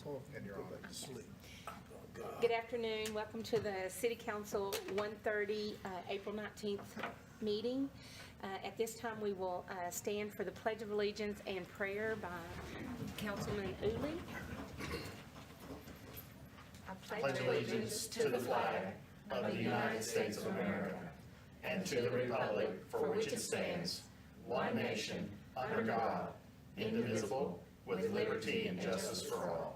And you're on. Good afternoon. Welcome to the City Council 1:30, April 19th meeting. At this time, we will stand for the Pledge of Allegiance and prayer by Councilman Uli. I pledge allegiance to the flag of the United States of America and to the republic for which it stands, one nation, under God, indivisible, with liberty and justice for all.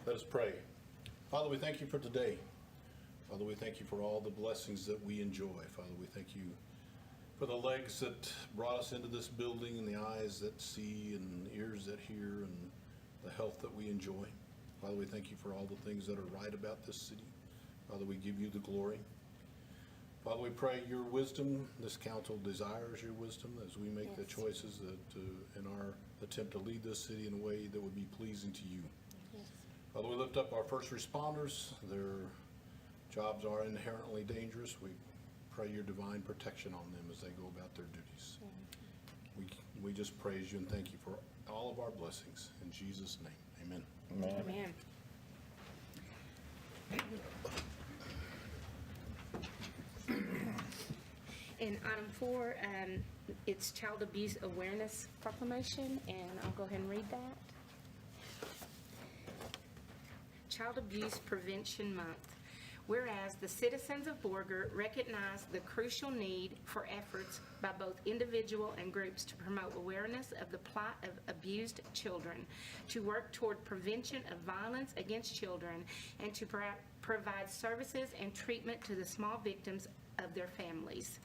Let us pray. Father, we thank you for today. Father, we thank you for all the blessings that we enjoy. Father, we thank you for the legs that brought us into this building and the eyes that see and ears that hear and the health that we enjoy. Father, we thank you for all the things that are right about this city. Father, we give you the glory. Father, we pray your wisdom. This council desires your wisdom as we make the choices that in our attempt to lead this city in a way that would be pleasing to you. Yes. Father, we lift up our first responders. Their jobs are inherently dangerous. We pray your divine protection on them as they go about their duties. We just praise you and thank you for all of our blessings. In Jesus' name, amen. Amen. In item 4, it's Child Abuse Awareness Proclamation, and I'll go ahead and read that. Child Abuse Prevention Month. Whereas the citizens of Borger recognize the crucial need for efforts by both individual and groups to promote awareness of the plight of abused children, to work toward prevention of violence against children, and to provide services and treatment to the small victims of their families.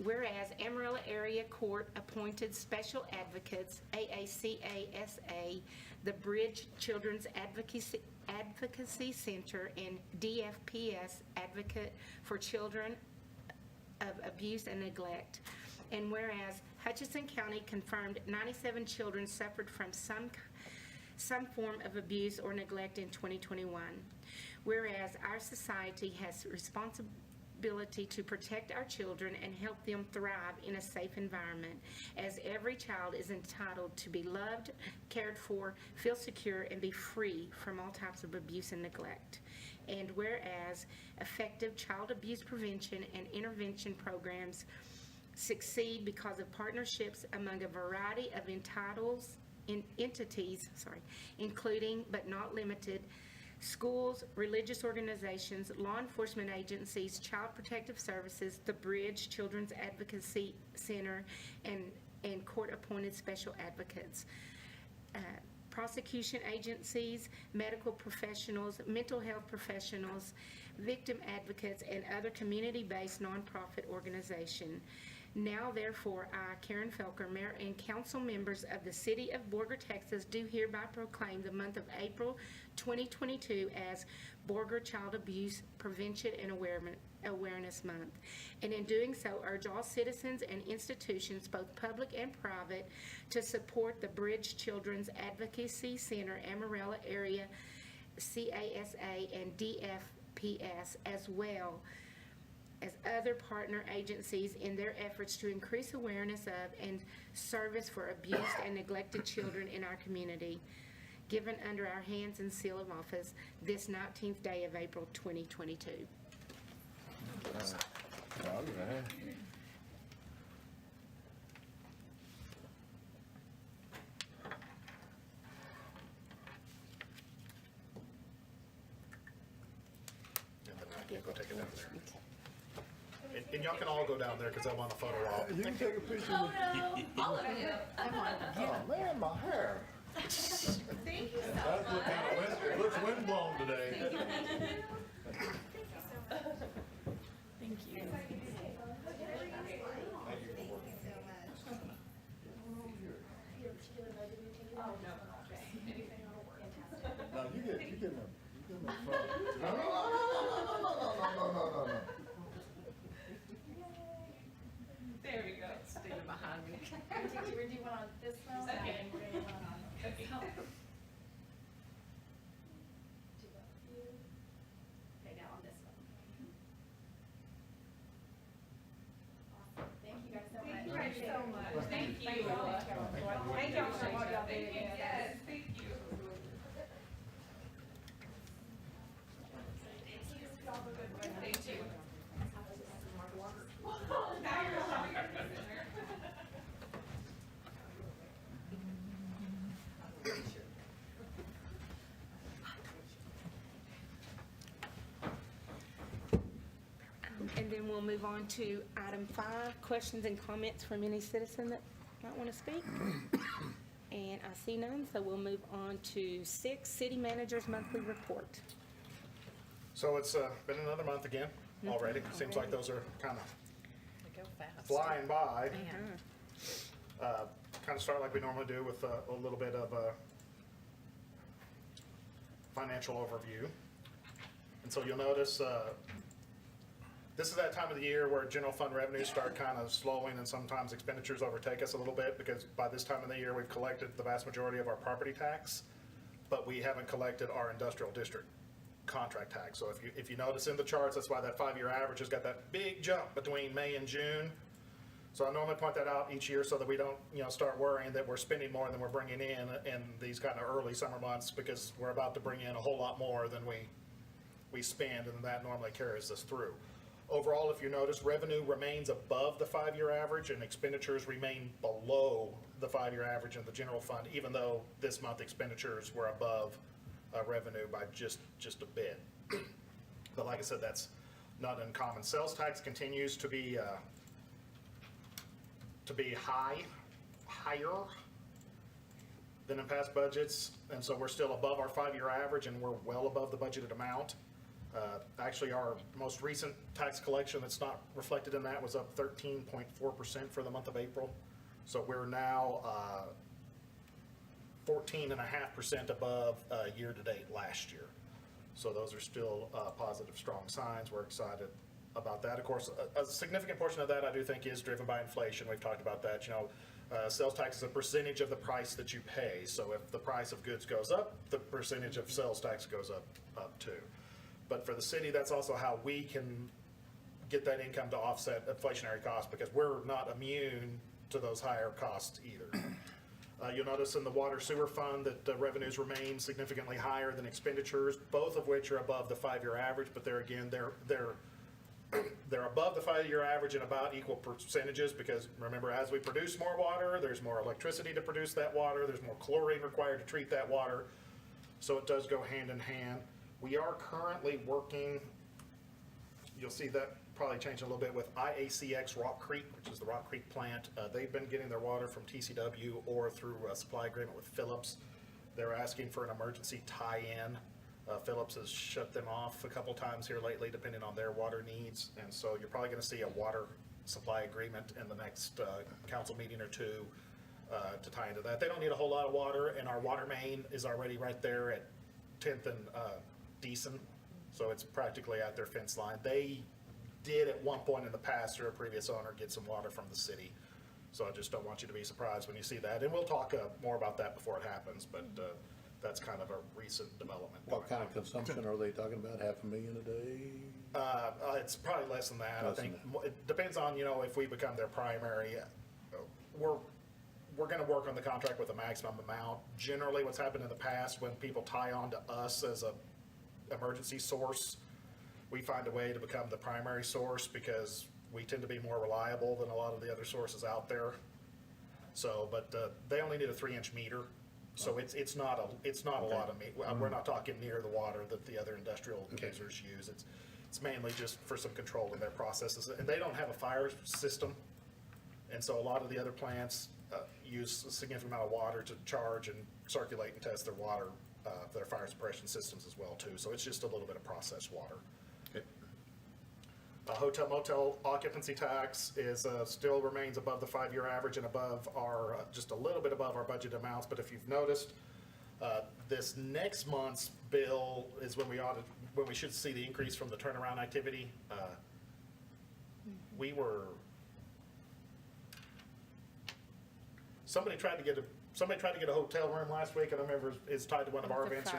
Whereas Amarillo Area Court appointed special advocates, AACASA, the Bridge Children's Advocacy Center, and DFPS Advocate for Children of Abuse and Neglect. And whereas Hutchinson County confirmed 97 children suffered from some form of abuse or neglect in 2021. Whereas our society has responsibility to protect our children and help them thrive in a safe environment, as every child is entitled to be loved, cared for, feel secure, and be free from all types of abuse and neglect. And whereas effective child abuse prevention and intervention programs succeed because of partnerships among a variety of entities, including but not limited schools, religious organizations, law enforcement agencies, child protective services, the Bridge Children's Advocacy Center, and court-appointed special advocates. Prosecution agencies, medical professionals, mental health professionals, victim advocates, and other community-based nonprofit organization. Now, therefore, I, Karen Felker, Mayor and Council members of the City of Borger, Texas, do hereby proclaim the month of April 2022 as Borger Child Abuse Prevention and Awareness Month. And in doing so, urge all citizens and institutions, both public and private, to support the Bridge Children's Advocacy Center, Amarillo Area, CASA, and DFPS, as well as other partner agencies in their efforts to increase awareness of and service for abused and neglected children in our community, given under our hands and seal of office this 19th day of April 2022. All right. And then I can go take it down there. Okay. And y'all can all go down there because I'm on a photo op. You can take a picture Oh with no! All of you. Oh man, my hair. Thank you so That's what kind of wind, it looks windblown today. Thank you. Oh no. Anything will work. No, you get my phone. No. There we go. Standing behind me. Where do you want on this one? Okay. Where do you want on? Okay. Okay, now on this one. Awesome. Thank you guys so much. Thank you guys so much. Thank you. Thank you. Thank you. Yes, thank you. Thank you. Now you're allowing your prisoner. And then we'll move on to item 5, questions and comments from any citizen that might want to speak. And I see none, so we'll move on to 6, city manager's monthly report. So it's been another month again already. Seems like those are kind of They go fast. flying by. Uh, Kind of start like we normally do with a little bit of a financial overview. And so you'll notice this is that time of the year where general fund revenues start kind of slowing and sometimes expenditures overtake us a little bit because by this time of the year, we've collected the vast majority of our property tax, but we haven't collected our industrial district contract tax. So if you notice in the charts, that's why that 5-year average has got that big jump between May and June. So I normally point that out each year so that we don't, start worrying that we're spending more than we're bringing in these kind of early summer months because we're about to bring in a whole lot more than we spend, and that normally carries us through. Overall, if you notice, revenue remains above the 5-year average and expenditures remain below the 5-year average in the general fund, even though this month expenditures were above revenue by just a bit. But like I said, that's not uncommon. Sales tax continues to be higher than in past budgets, and so we're still above our 5-year average and we're well above the budgeted amount. Actually, our most recent tax collection that's not reflected in that was up 13.4% for the month of April. So we're now 14.5% above year-to-date last year. So those are still positive, strong signs. We're excited about that. Of course, a significant portion of that I do think is driven by inflation. We've talked about that. Sales tax is a percentage of the price that you pay. So if the price of goods goes up, the percentage of sales tax goes up too. But for the city, that's also how we can get that income to offset inflationary costs because we're not immune to those higher costs either. You'll notice in the water sewer fund that revenues remain significantly higher than expenditures, both of which are above the 5-year average, but they're above the 5-year average in about equal percentages because remember, as we produce more water, there's more electricity to produce that water, there's more chlorine required to treat that water, so it does go hand in hand. We are currently working, you'll see that probably change a little bit with IACX Rock Creek, which is the Rock Creek plant. They've been getting their water from TCW or through a supply agreement with Phillips. They're asking for an emergency tie-in. Phillips has shut them off a couple times here lately, depending on their water needs. And so you're probably going to see a water supply agreement in the next council meeting or two to tie into that. They don't need a whole lot of water, and our water main is already right there at 10th and Deason, so it's practically at their fence line. They did at one point in the past, through a previous owner, get some water from the city. So I just don't want you to be surprised when you see that. And we'll talk more about that before it happens, but that's kind of a recent development. What kind of consumption are they talking about? 500,000 a day? It's probably less than that. Less I think than it depends on, if we become their primary. We're going to work on the contract with a maximum amount. Generally, what's happened in the past when people tie on to us as a emergency source, we find a way to become the primary source because we tend to be more reliable than a lot of the other sources out there. So, but they only need a 3-inch meter, so it's not a lot of meter. We're not talking near the water that the other industrial users use. It's mainly just for some control in their processes, and they don't have a fire system, and so a lot of the other plants use a significant amount of water to charge and circulate and test their water, their fire suppression systems as well too. So it's just a little bit of processed water. Okay. Hotel motel occupancy tax is still remains above the 5-year average and above our just a little bit above our budget amounts. But if you've noticed, this next month's bill is when we should see the increase from the turnaround activity. Somebody tried to get a hotel room last week, and I remember it's tied to one of our events.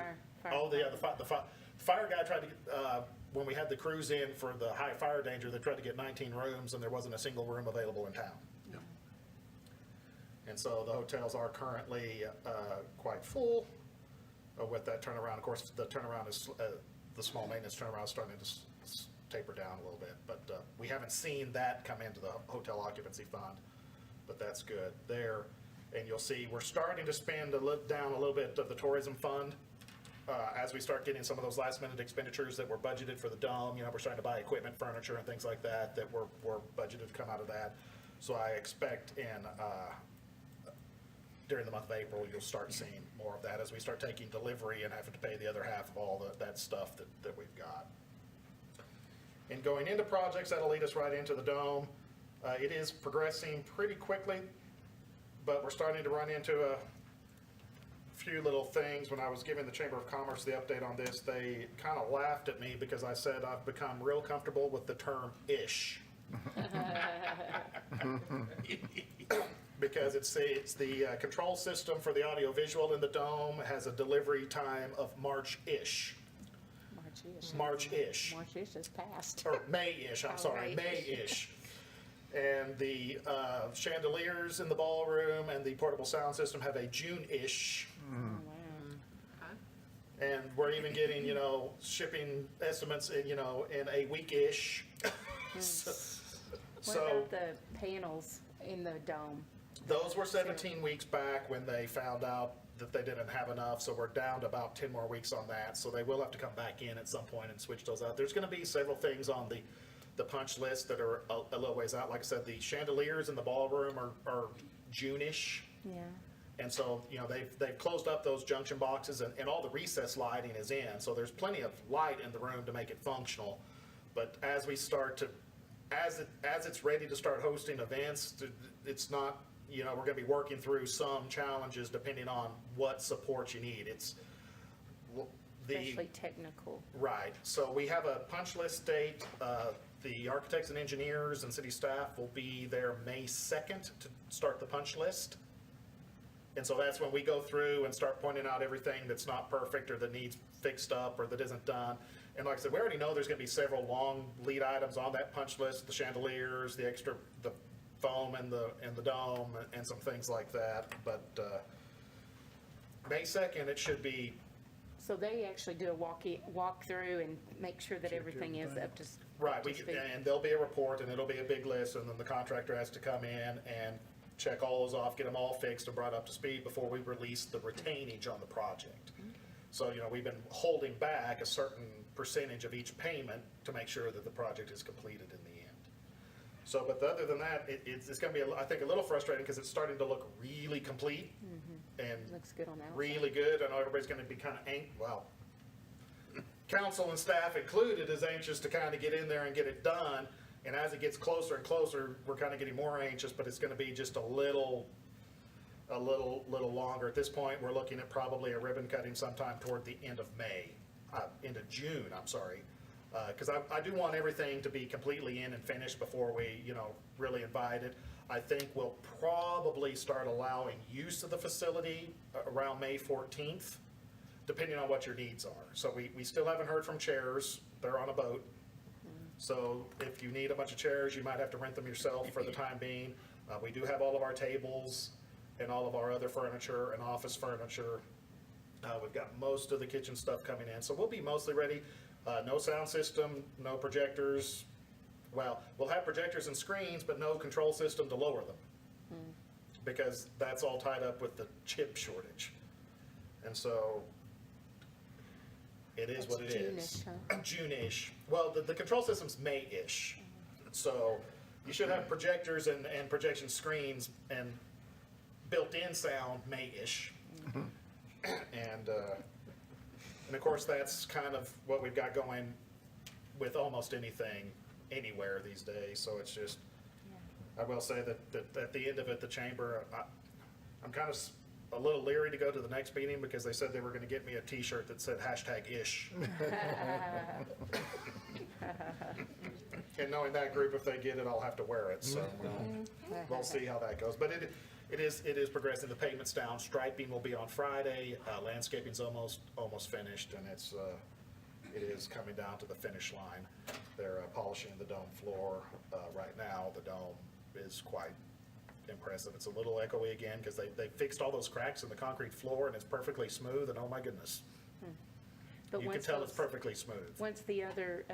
The fire guy tried to get, when we had the crews in for the high fire danger, they tried to get 19 rooms, and there wasn't a single room available in town. And so the hotels are currently quite full with that turnaround. Of course, the turnaround is, the small maintenance turnaround is starting to taper down a little bit. But we haven't seen that come into the hotel occupancy fund, but that's good there. And you'll see we're starting to spend down a little bit of the tourism fund as we start getting some of those last minute expenditures that were budgeted for the dome. You know, we're starting to buy equipment, furniture, and things like that that were budgeted to come out of that. So I expect during the month of April, you'll start seeing more of that as we start taking delivery and having to pay the other half of all that stuff that we've got. And going into projects, that'll lead us right into the dome. It is progressing pretty quickly, but we're starting to run into a few little things. When I was giving the Chamber of Commerce the update on this, they kind of laughed at me because I said I've become real comfortable with the term ish. Because it's the control system for the audiovisual in the dome has a delivery time of March-ish. March-ish. March-ish is past. Or May-ish, I'm sorry, right. May-ish. And the chandeliers in the ballroom and the portable sound system have a June-ish. And we're even getting, shipping estimates in a week-ish. What about the panels in the dome? Those were 17 weeks back when they found out that they didn't have enough, so we're down to about 10 more weeks on that. So they will have to come back in at some point and switch those out. There's going to be several things on the punch list that are a little ways out. Like I said, the chandeliers in the ballroom are June-ish. Yeah. And so, they've closed up those junction boxes and all the recess lighting is in. So there's plenty of light in the room to make it functional. But as we start to, as it's ready to start hosting events, it's not, we're going to be working through some challenges depending on what support you need. It's Especially technical. Right. So we have a punch list date. The architects and engineers and city staff will be there May 2nd to start the punch list. And so that's when we go through and start pointing out everything that's not perfect or that needs fixed up or that isn't done. And like I said, we already know there's going to be several long lead items on that punch list: the chandeliers, the foam and the dome, and some things like that. But May 2nd, it should be. So they actually do a walk through and make sure that everything is up to Right, up to speed. and there'll be a report, and it'll be a big list, and then the contractor has to come in and check all those off, get them all fixed and brought up to speed before we release the retainage on the project. So, we've been holding back a certain percentage of each payment to make sure that the project is completed in the end. So, but other than that, it's going to be, I think, a little frustrating because it's starting to look really complete and Looks good on that. really good. I know everybody's going to be kind of council and staff included is anxious to kind of get in there and get it done. And as it gets closer and closer, we're kind of getting more anxious, but it's going to be just a little longer. At this point, we're looking at probably a ribbon cutting sometime toward the end of June, I'm sorry. Because I do want everything to be completely in and finished before we, really invite it. I think we'll probably start allowing use of the facility around May 14th, depending on what your needs are. So we still haven't heard from chairs. They're on a boat. So if you need a bunch of chairs, you might have to rent them yourself for the time being. We do have all of our tables and all of our other furniture and office furniture. We've got most of the kitchen stuff coming in. So we'll be mostly ready. No sound system, no projectors. Well, we'll have projectors and screens, but no control system to lower them. Because that's all tied up with the chip shortage. And so it is what it is. June-ish, huh? June-ish. Well, the control system's May-ish. So you should have projectors and projection screens and built-in sound May-ish. And of course, that's kind of what we've got going with almost anything, anywhere these days. So it's just, I will say that at the end of it, the chamber, I'm kind of a little leery to go to the next meeting because they said they were going to get me a T-shirt that said #ish. And knowing that group, if they get it, I'll have to wear it. So we'll see how that goes. But it is progressing. The pavement's down. Striping will be on Friday. Landscaping's almost finished, and it is coming down to the finish line. They're polishing the dome floor right now. The dome is quite impressive. It's a little echoey again, because they fixed all those cracks in the concrete floor, and it's perfectly smooth, and oh my goodness. But You can once tell it's those- perfectly smooth. Once the other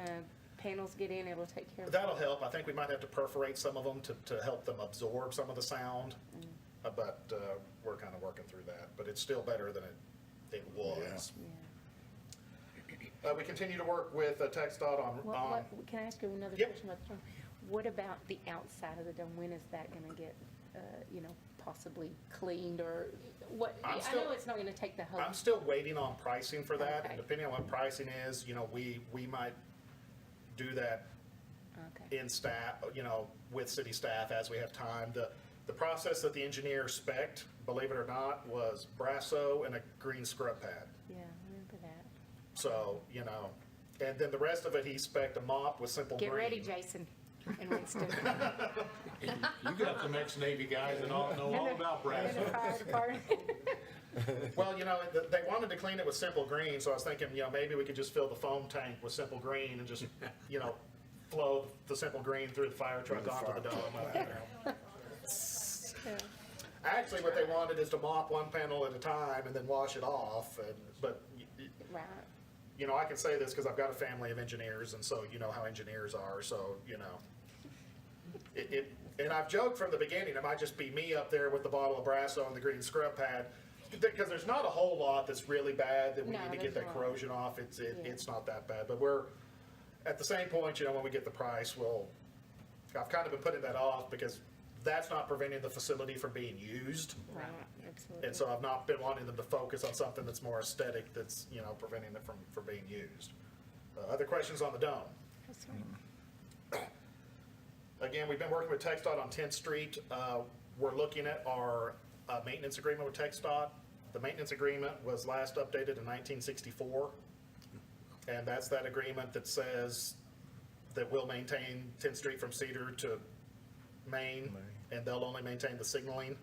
panels get in, it'll take care of it. That'll help. I think we might have to perforate some of them to help them absorb some of the sound. But we're kind of working through that. But it's still better than it was. Yeah. We continue to work with TxDOT on, Can I ask you another Yep. question about the dome? What about the outside of the dome? When is that gonna get, possibly cleaned, or what? I'm I still- know it's not gonna take the whole. I'm still waiting on pricing for that. Okay. And depending on what pricing is, we might do that Okay. in staff, with city staff as we have time. The process that the engineer spec'd, believe it or not, was Brasso and a green scrub pad. Yeah, I remember that. So, and then the rest of it, he spec'd a mop with simple green. Get ready, Jason and Winston. You got some ex-Navy guys that all know all about brass. And the fire department. Well, they wanted to clean it with simple green, so I was thinking, maybe we could just fill the foam tank with simple green and just, flow the simple green through the fire truck onto the dome. Yeah. Actually, what they wanted is to mop one panel at a time and then wash it off, but Right. I can say this because I've got a family of engineers, and so you know how engineers are, so, and I've joked from the beginning, it might just be me up there with the bottle of Brasso and the green scrub pad, because there's not a whole lot that's really bad that we No, need to there's get that not. corrosion off. It's Yeah. not that bad, but we're, at the same point, when we get the price, I've kind of been putting that off because that's not preventing the facility from being used. Right, absolutely. And so I've not been wanting them to focus on something that's more aesthetic, that's, preventing it from being used. Other questions on the dome? That's right. Again, we've been working with TxDOT on 10th Street. We're looking at our maintenance agreement with TxDOT. The maintenance agreement was last updated in 1964. And that's that agreement that says that we'll maintain 10th Street from Cedar to Main, and they'll only maintain the signaling.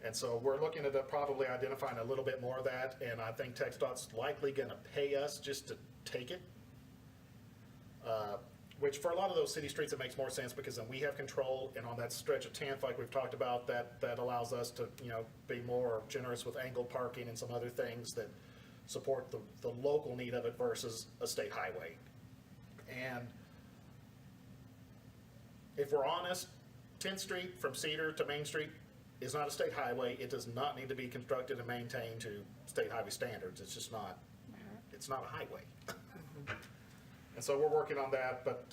And so we're looking at probably identifying a little bit more of that, and I think TxDOT's likely gonna pay us just to take it. Which for a lot of those city streets, it makes more sense because then we have control, and on that stretch of 10th, like we've talked about, that allows us to, be more generous with angled parking and some other things that support the local need of it versus a state highway. And if we're honest, 10th Street from Cedar to Main Street is not a state highway. It does not need to be constructed and maintained to state highway standards. It's just not, it's not a highway. And so we're working on that, but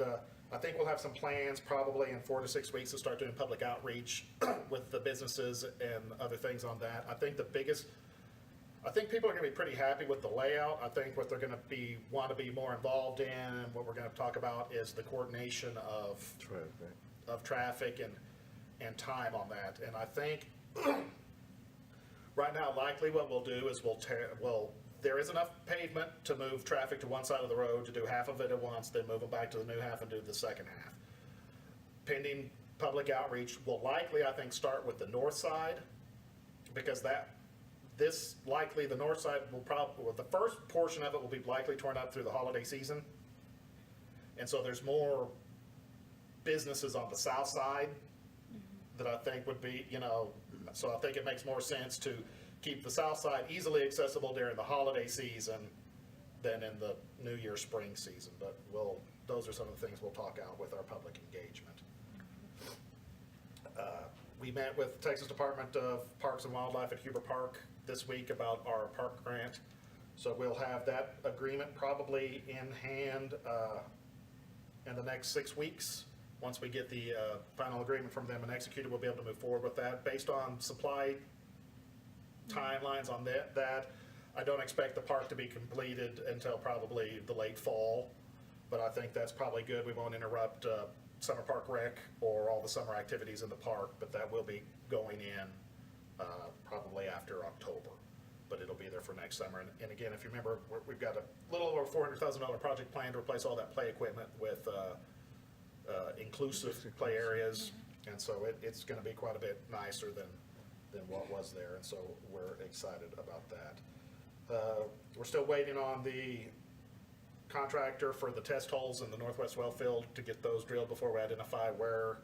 I think we'll have some plans probably in 4 to 6 weeks to start doing public outreach with the businesses and other things on that. I think people are gonna be pretty happy with the layout. I think what they're gonna want to be more involved in, and what we're gonna talk about is the coordination of traffic and time on that. And I think right now, likely what we'll do is there is enough pavement to move traffic to one side of the road, to do half of it at once, then move them back to the new half and do the second half. Pending public outreach, will likely, I think, start with the north side, because the north side the first portion of it will be likely torn up through the holiday season. And so there's more businesses on the south side that I think would be, so I think it makes more sense to keep the south side easily accessible during the holiday season than in the New Year, spring season. But those are some of the things we'll talk out with our public engagement. We met with Texas Department of Parks and Wildlife at Huber Park this week about our park grant. So we'll have that agreement probably in hand in the next 6 weeks. Once we get the final agreement from them and executed, we'll be able to move forward with that. Based on supply timelines on that, I don't expect the park to be completed until probably the late fall, but I think that's probably good. We won't interrupt summer park rec or all the summer activities in the park, but that will be going in probably after October, but it'll be there for next summer. And again, if you remember, we've got a little over $400,000 project plan to replace all that play equipment with inclusive play areas, and so it's going to be quite a bit nicer than what was there, and so we're excited about that. We're still waiting on the contractor for the test holes in the northwest well field to get those drilled before we identify where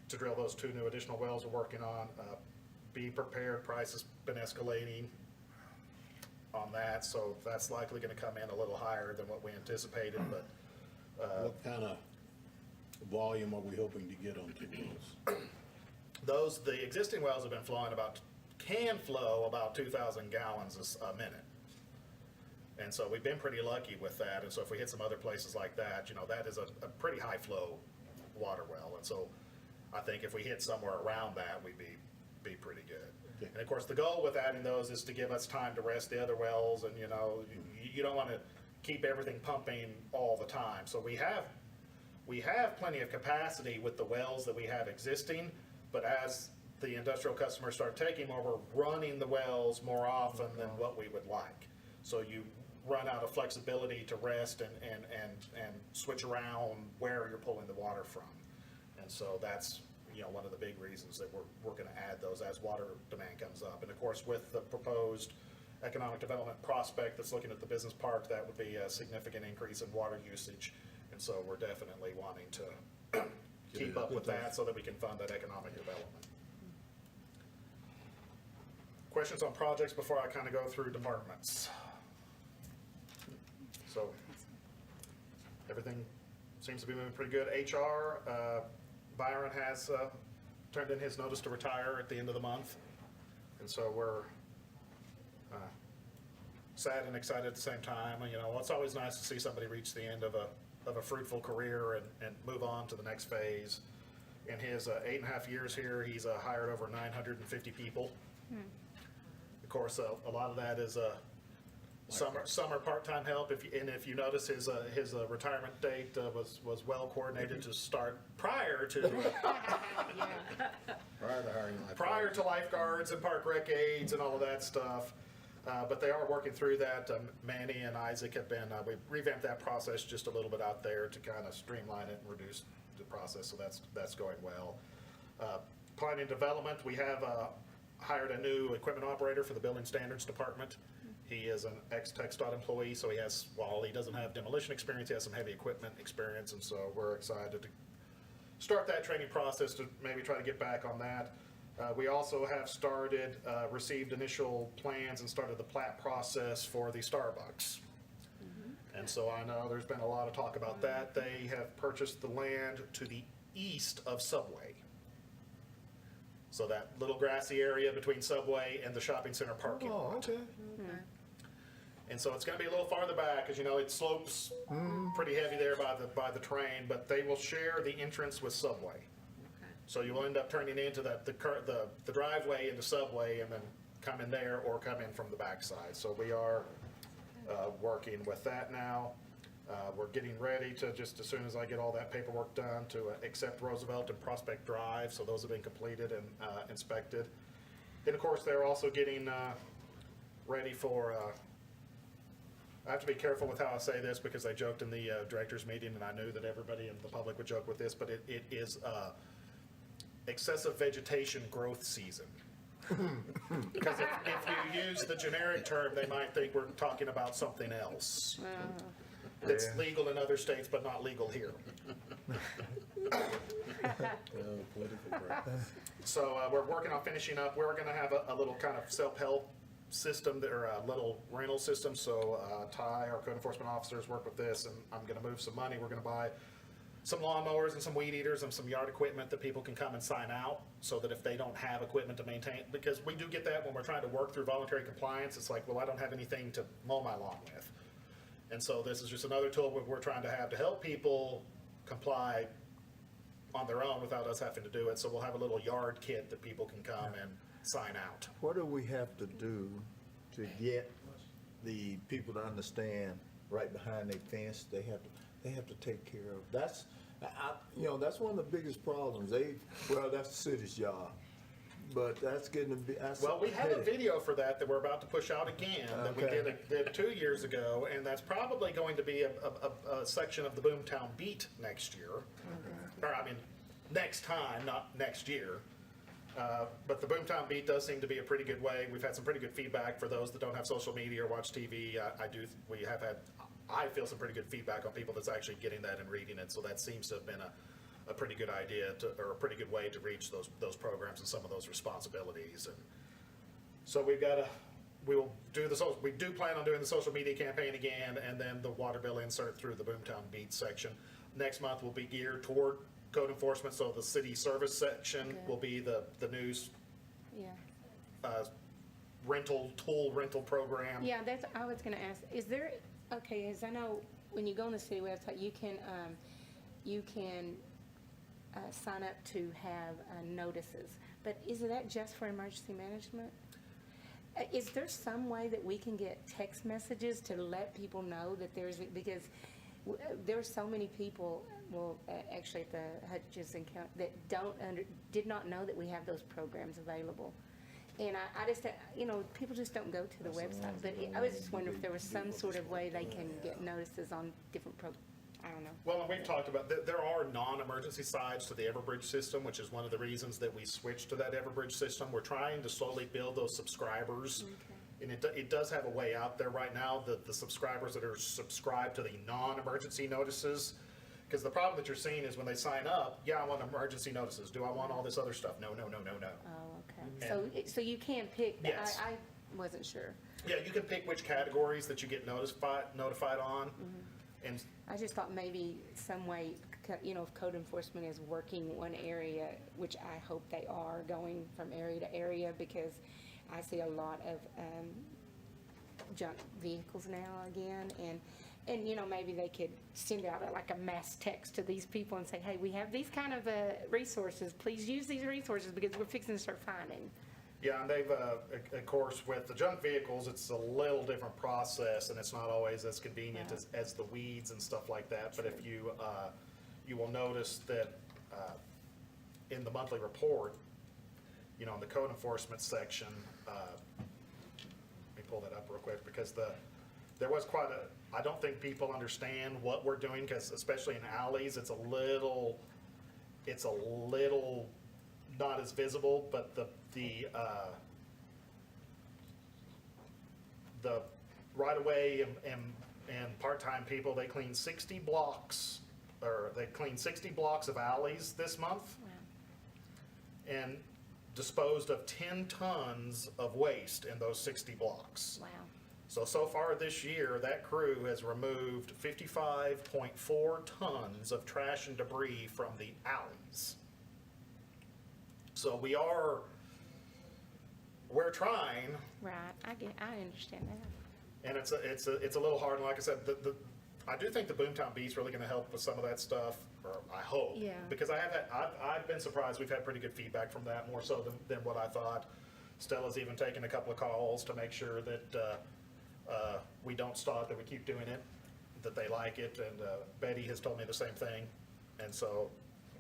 to drill those 2 new additional wells we're working on. Be prepared, price has been escalating on that, so that's likely gonna come in a little higher than what we anticipated, but What kind of volume are we hoping to get on 2 wells? the existing wells have been flowing can flow about 2,000 gallons a minute. And so we've been pretty lucky with that, and so if we hit some other places like that, that is a pretty high flow water well, and so I think if we hit somewhere around that, we'd be pretty good. Okay. And of course, the goal with adding those is to give us time to rest the other wells, and you don't want to keep everything pumping all the time. So we have plenty of capacity with the wells that we have existing, but as the industrial customers start taking more, we're running the wells more often than what we would like. So you run out of flexibility to rest and switch around where you're pulling the water from. And so that's, one of the big reasons that we're gonna add those as water demand comes up. And of course, with the proposed economic development prospect that's looking at the business park, that would be a significant increase in water usage. And so we're definitely wanting to keep up with that so that we can fund that economic development. Questions on projects before I kind of go through departments? So, everything seems to be moving pretty good. HR, Byron has turned in his notice to retire at the end of the month. And so we're sad and excited at the same time. It's always nice to see somebody reach the end of a fruitful career and move on to the next phase. In his 8.5 years here, he's hired over 950 people. Of course, a lot of that is summer part-time help. If you notice, his retirement date was well coordinated to start prior to prior to lifeguards and park rec aides and all of that stuff. But they are working through that. Manny and Isaac have been. We revamped that process just a little bit out there to kind of streamline it and reduce the process. So that's going well. Planning and development, we have hired a new equipment operator for the building standards department. He is an ex-TxDOT employee, so while he doesn't have demolition experience, he has some heavy equipment experience, and so we're excited to start that training process to maybe try to get back on that. We also have received initial plans and started the plat process for the Starbucks. And so I know there's been a lot of talk about that. They have purchased the land to the east of Subway. So that little grassy area between Subway and the shopping center parking lot. Okay. And so it's going to be a little farther back, because it slopes pretty heavy there by the train, but they will share the entrance with Subway. So you'll end up turning into the driveway into Subway and then come in there or come in from the backside. So we are working with that now. We're getting ready to, just as soon as I get all that paperwork done, to accept Roosevelt and Prospect Drive. So those have been completed and inspected. And of course, they're also getting ready for, I have to be careful with how I say this because I joked in the director's meeting and I knew that everybody in the public would joke with this, but it is excessive vegetation growth season. Because if you use the generic term, they might think we're talking about something else. That's legal in other states, but not legal here. Political correct. So we're working on finishing up. We're going to have a little kind of self-help system, or a little rental system. So Ty, our code enforcement officers, work with this, and I'm going to move some money. We're going to buy some lawnmowers and some weed eaters and some yard equipment that people can come and sign out, so that if they don't have equipment to maintain, because we do get that when we're trying to work through voluntary compliance. It's like, well, I don't have anything to mow my lawn with. And so this is just another tool we're trying to have to help people comply on their own without us having to do it. So we'll have a little yard kit that people can come and sign out. What do we have to do to get the people to understand right behind their fence, they have to take care of? That's one of the biggest problems. That's the city's job. But that's getting to be, Well, we have a video for that we're about to push out again, that we did 2 years ago, and that's probably going to be a section of the Boomtown Beat next year. Or, next time, not next year. But the Boomtown Beat does seem to be a pretty good way. We've had some pretty good feedback for those that don't have social media or watch TV. I feel some pretty good feedback on people that's actually getting that and reading it, so that seems to have been a pretty good idea to, or a pretty good way to reach those programs and some of those responsibilities. And so we will do we do plan on doing the social media campaign again, and then the water bill insert through the Boomtown Beats section. Next month will be geared toward code enforcement, so the city service section Okay. will be the news Yeah. tool rental program. Yeah, that's, I was gonna ask, is there, okay, as I know, when you go on the city website, you can sign up to have notices, but is that just for emergency management? Is there some way that we can get text messages to let people know that there's, because there are so many people, well, actually at the Hutchinson County, that did not know that we have those programs available. And I just, people just don't go to the website, but I was just wondering if there was some sort of way they can get notices on different I don't know. Well, and we've talked about, there are non-emergency sides to the Everbridge system, which is one of the reasons that we switched to that Everbridge system. We're trying to slowly build those subscribers. And it does have a way out there right now, the subscribers that are subscribed to the non-emergency notices. Because the problem that you're seeing is when they sign up, yeah, I want emergency notices. Do I want all this other stuff? No. Oh, okay. So you can pick, Yes. I wasn't sure. Yeah, you can pick which categories that you get notified on. And I just thought maybe some way, if code enforcement is working one area, which I hope they are, going from area to area, because I see a lot of junk vehicles now again, and maybe they could send out like a mass text to these people and say, hey, we have these kind of resources, please use these resources because we're fixing to start finding. yeah, and they've, of course, with the junk vehicles, it's a little different process, and it's not always as convenient as the weeds and stuff like that. But if you, you will notice that in the monthly report, in the code enforcement section, let me pull that up real quick, because there was quite I don't think people understand what we're doing, because especially in alleys, it's a little not as visible, but the right-of-way and part-time people, they clean 60 blocks, or they cleaned 60 blocks of alleys this month, and disposed of 10 tons of waste in those 60 blocks. Wow. So far this year, that crew has removed 55.4 tons of trash and debris from the alleys. So we're trying, Right, I understand that. and it's a little hard. And like I said, I do think the Boomtown Beat's really going to help with some of that stuff, or I hope. Yeah. Because I've been surprised. We've had pretty good feedback from that, more so than what I thought. Stella's even taken a couple of calls to make sure that we don't stop, that we keep doing it, that they like it, and Betty has told me the same thing. And so,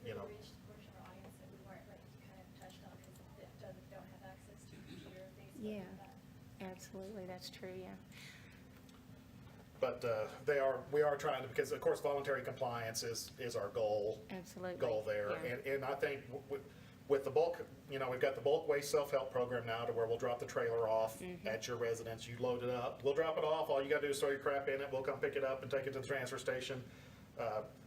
We reached a portion of our audience that we weren't, like you kind of touched on, because they don't have access to computer, things Yeah. like that. Absolutely, that's true, yeah. but we are trying to, because of course voluntary compliance is our goal. Absolutely. Goal there. Yeah. And I think with the bulk, we've got the bulk waste self-help program now, to where we'll drop the trailer off at your residence. You load it up. We'll drop it off. All you gotta do is throw your crap in it. We'll come pick it up and take it to the transfer station.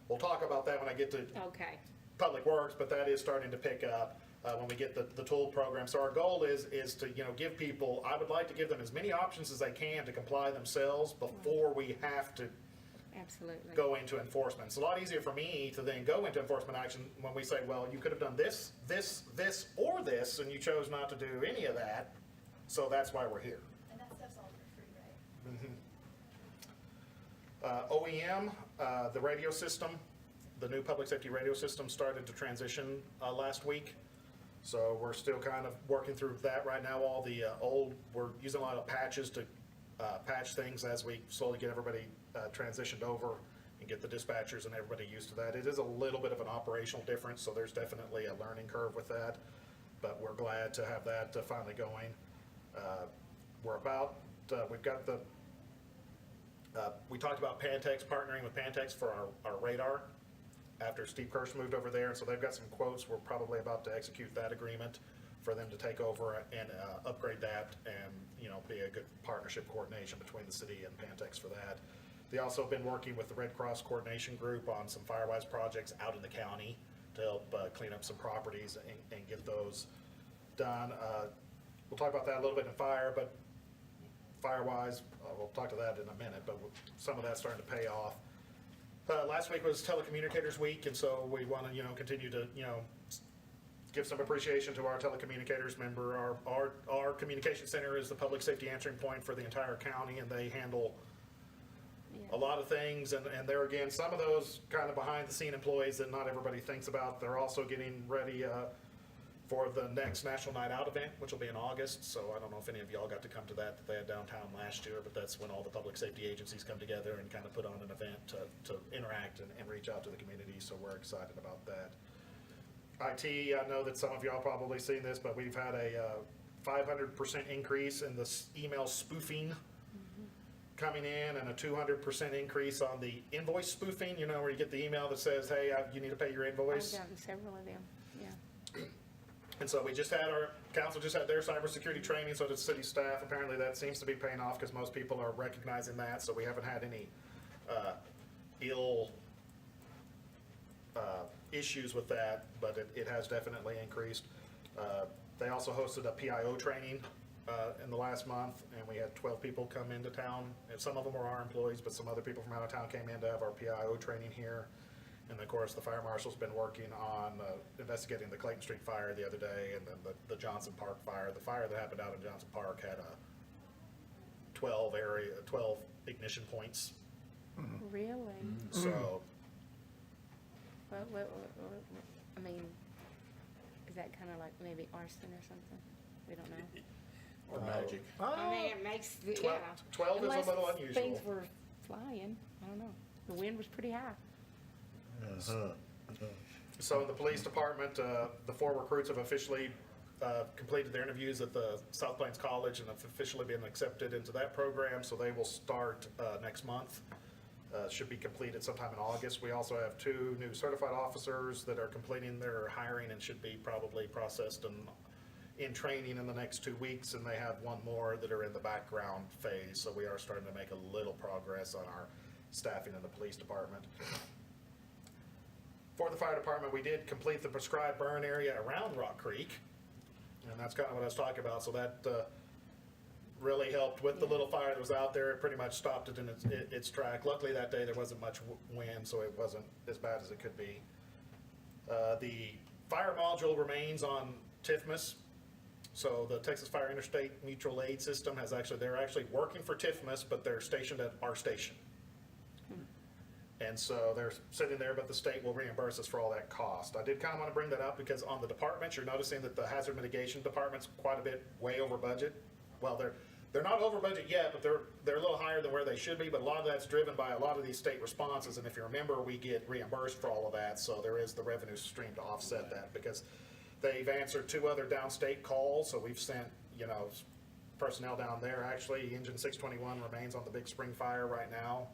We'll talk about that when I get to Okay, Public Works, but that is starting to pick up when we get the tool program. So our goal is to, give people, I would like to give them as many options as they can to comply themselves before we have to absolutely. go into enforcement. It's a lot easier for me to then go into enforcement action when we say, well, you could have done this, or this, and you chose not to do any of that, so that's why we're here. And that stuff's all for free, right? OEM, the radio system, the new public safety radio system started to transition last week. So we're still kind of working through that right now. All the we're using a lot of patches to patch things as we slowly get everybody transitioned over and get the dispatchers and everybody used to that. It is a little bit of an operational difference, so there's definitely a learning curve with that. But we're glad to have that finally going. We've got the, we talked about Pantex, partnering with Pantex for our radar after Steve Kirsch moved over there. So they've got some quotes. We're probably about to execute that agreement for them to take over and upgrade that, and be a good partnership coordination between the city and Pantex for that. They also have been working with the Red Cross Coordination Group on some Firewise projects out in the county. to help clean up some properties and get those done. We'll talk about that a little bit in fire, but fire-wise, we'll talk to that in a minute, but some of that's starting to pay off. Last week was Telecommunicators Week, and so we want to, continue to, give some appreciation to our telecommunicators member. Our communication center is the public safety answering point for the entire county, and they handle a lot of things, and there again, some of those kind of behind-the-scene employees that not everybody thinks about. They're also getting ready for the next National Night Out event, which will be in August. So I don't know if any of y'all got to come to that they had downtown last year, but that's when all the public safety agencies come together and kind of put on an event to interact and reach out to the community, so we're excited about that. IT, I know that some of y'all probably seen this, but we've had a 500% increase in the email spoofing coming in, and a 200% increase on the invoice spoofing, where you get the email that says, hey, you need to pay your I've invoice. gotten several of them, yeah. And so our council just had their cybersecurity training, so did city staff. Apparently that seems to be paying off because most people are recognizing that, so we haven't had any ill issues with that, but it has definitely increased. They also hosted a PIO training in the last month, and we had 12 people come into town. And some of them were our employees, but some other people from out of town came in to have our PIO training here. And of course, the fire marshal's been working on investigating the Clayton Street fire the other day, and then the Johnson Park fire. The fire that happened out in Johnson Park had 12 ignition points. Really? So I mean, is that kind of like maybe arson or something? We don't know. or magic. I mean, it makes, yeah. 12 is a Unless little unusual. things were flying, I don't know. The wind was pretty high. So in the police department, the 4 recruits have officially completed their interviews at the South Plains College and have officially been accepted into that program, so they will start next month. Should be completed sometime in August. We also have 2 new certified officers that are completing their hiring and should be probably processed and in training in the next 2 weeks, and they have 1 more that are in the background phase, so we are starting to make a little progress on our staffing in the police department. For the fire department, we did complete the prescribed burn area around Rock Creek, and that's kind of what I was talking about, so that really helped with the little fire that was out there. It pretty much stopped it in its track. Luckily that day there wasn't much wind, so it wasn't as bad as it could be. The fire module remains on TIFMAS. So the Texas Fire Interstate Mutual Aid System they're actually working for TIFMAS, but they're stationed at our station. And so they're sitting there, but the state will reimburse us for all that cost. I did kind of want to bring that up because on the departments, you're noticing that the hazard mitigation department's quite a bit way over budget. Well, they're not over budget yet, but they're a little higher than where they should be, but a lot of that's driven by a lot of these state responses, and if you remember, we get reimbursed for all of that, so there is the revenue stream to offset that, because they've answered 2 other downstate calls, so we've sent, personnel down there. Actually, Engine 621 remains on the Big Spring fire right now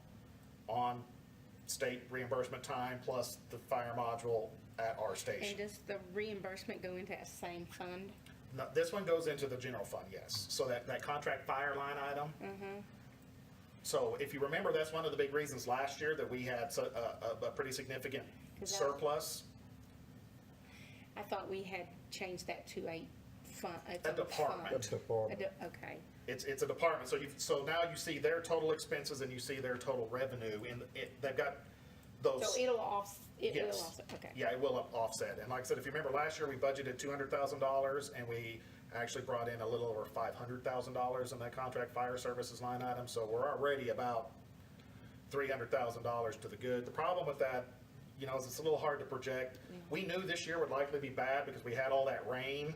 on state reimbursement time, plus the fire module at our station. And does the reimbursement go into that same fund? No, this one goes into the general fund, yes. So that contract fire line item. So if you remember, that's one of the big reasons last year that we had a pretty significant 'Cause that- surplus. I thought we had changed that to a fund. A department. That's the part. Okay. It's a department. So now you see their total expenses and you see their total revenue, and they've got those. So it'll offset, Yes. okay. Yeah, it will offset. And like I said, if you remember last year, we budgeted $200,000 and we actually brought in a little over $500,000 in that contract fire services line item. So we're already about $300,000 to the good. The problem with that, is it's a little hard to project. We knew this year would likely be bad because we had all that rain,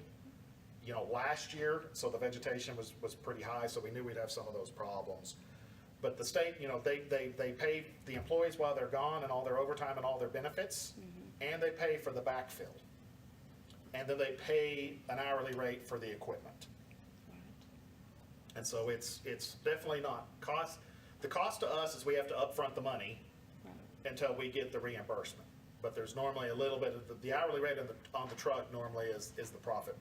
last year. So the vegetation was pretty high. So we knew we'd have some of those problems. But the state, they pay the employees while they're gone and all their overtime and all their benefits, and they pay for the backfill. And then they pay an hourly rate for the equipment. And so it's definitely not cost. The cost to us is we have to upfront the money until we get the reimbursement. But there's normally a little bit of the hourly rate on the truck normally is the profit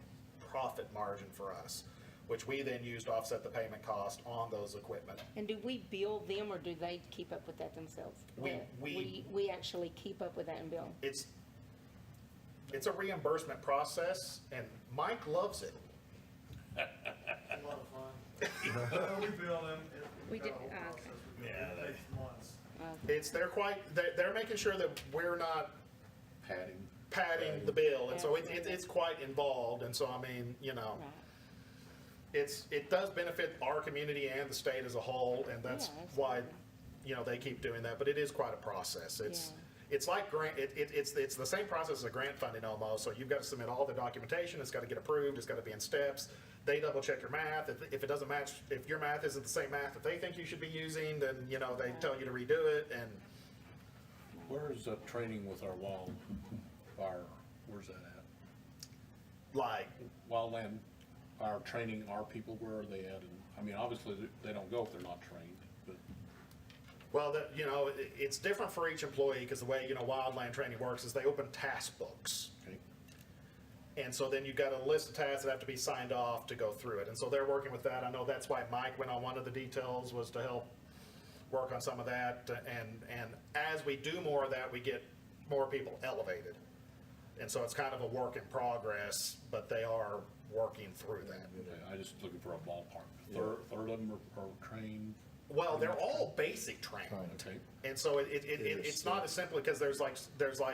margin for us, which we then use to offset the payment cost on those equipment. And do we bill them, or do they keep up with that themselves? We We actually keep up with that and bill them? It's a reimbursement process, and Mike loves it. A lot of fun. We bill them. We did- got a whole okay. process. We bill Yeah, them. they- It takes months. They're making sure that we're not Padding. padding the bill, and so it's quite involved, and so, I mean, you know, Right. it does benefit our community and the state as a whole, and that's Yeah, why, absolutely. you know, they keep doing that, but it is quite a process. It's, Yeah. it's like grant, it's the same process as grant funding almost, so you've got to submit all the documentation, it's got to get approved, it's got to be in steps. They double check your math, if it doesn't match, if your math isn't the same math that they think you should be using, then, you know, they tell you to redo it, and Where's training with our wildfire, where's that at? like, Wildland, our training, our people, where are they at? And, I mean, obviously, they don't go if they're not trained, but, well, you know, it's different for each employee, because the way, you know, wildland training works is they open task books. okay. And so then you've got a list of tasks that have to be signed off to go through it. And so they're working with that. I know that's why Mike went on one of the details, was to help work on some of that. And as we do more of that, we get more people elevated. And so it's kind of a work in progress, but they are working through that. Okay, I just looking for a ballpark. Third of them are trained, Well, they're all basic trained. okay? And so it's not as simple, because there's like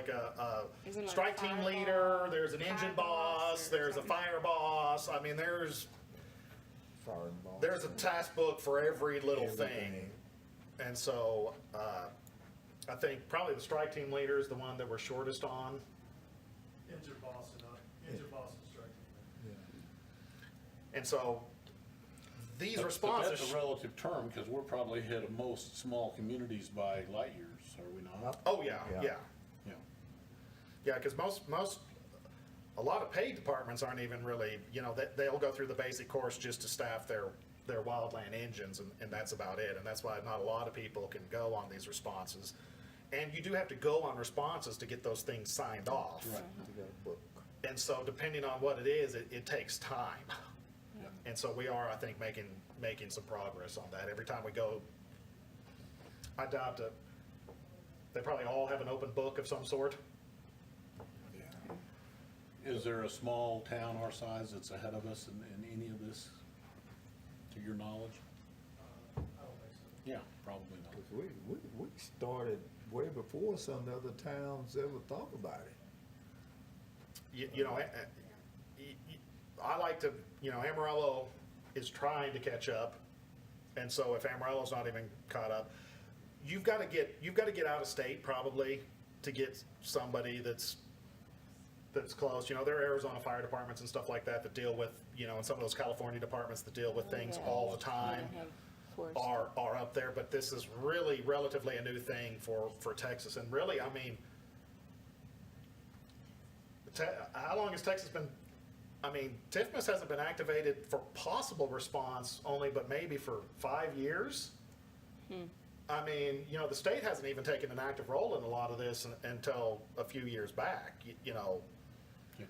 a Isn't it like strike team fire leader, boss, there's an engine fire boss, boss, or there's a something? fire boss. I mean, there's Fireball. a task book for every little thing. Everything. And so, I think probably the strike team leader is the one that we're shortest on. Engine boss and strike team. And so, these But responses. that's a relative term, because we're probably ahead of most small communities by light years, are we not? Oh, yeah, Yeah. yeah. Yeah. Yeah, because a lot of paid departments aren't even really, you know, they'll go through the basic course just to staff their wildland engines, and that's about it. And that's why not a lot of people can go on these responses. And you do have to go on responses to get those things signed off. Right. You got a book. And so depending on what it is, it takes time. Yeah. And so we are, I think, making some progress on that. Every time we go, I doubt that, they probably all have an open book of some sort. Yeah. Is there a small town our size that's ahead of us in any of this, to your knowledge? I don't think so. Yeah, probably not. 'Cause we started way before some of the other towns ever thought about it. You know, I like to, you know, Amarillo is trying to catch up. And so if Amarillo's not even caught up, you've got to get out of state probably to get somebody that's close. You know, there are Arizona fire departments and stuff like that deal with, you know, and some of those California departments that deal with things Yeah. all the time Yeah, of course. are up there. But this is really relatively a new thing for Texas. And really, I mean, how long has Texas been, I mean, TIFMAS hasn't been activated for possible response only, but maybe for 5 years. I mean, you know, the state hasn't even taken an active role in a lot of this until a few years back, you know. Yeah.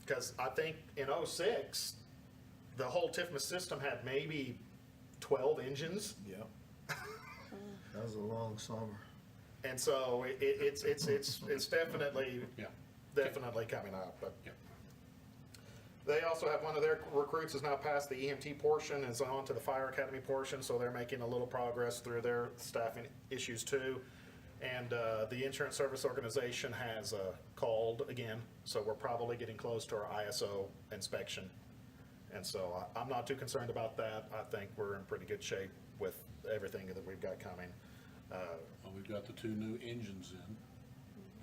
Because I think in '06, the whole TIFMAS system had maybe 12 engines. Yep. That was a long summer. And so it's definitely, Yeah. definitely coming up, but. Yeah. They also have one of their recruits has now passed the EMT portion and is on to the fire academy portion, so they're making a little progress through their staffing issues too. And the insurance service organization has called again, so we're probably getting close to our ISO inspection. And so I'm not too concerned about that. I think we're in pretty good shape with everything that we've got coming. Well, we've got the 2 new engines in,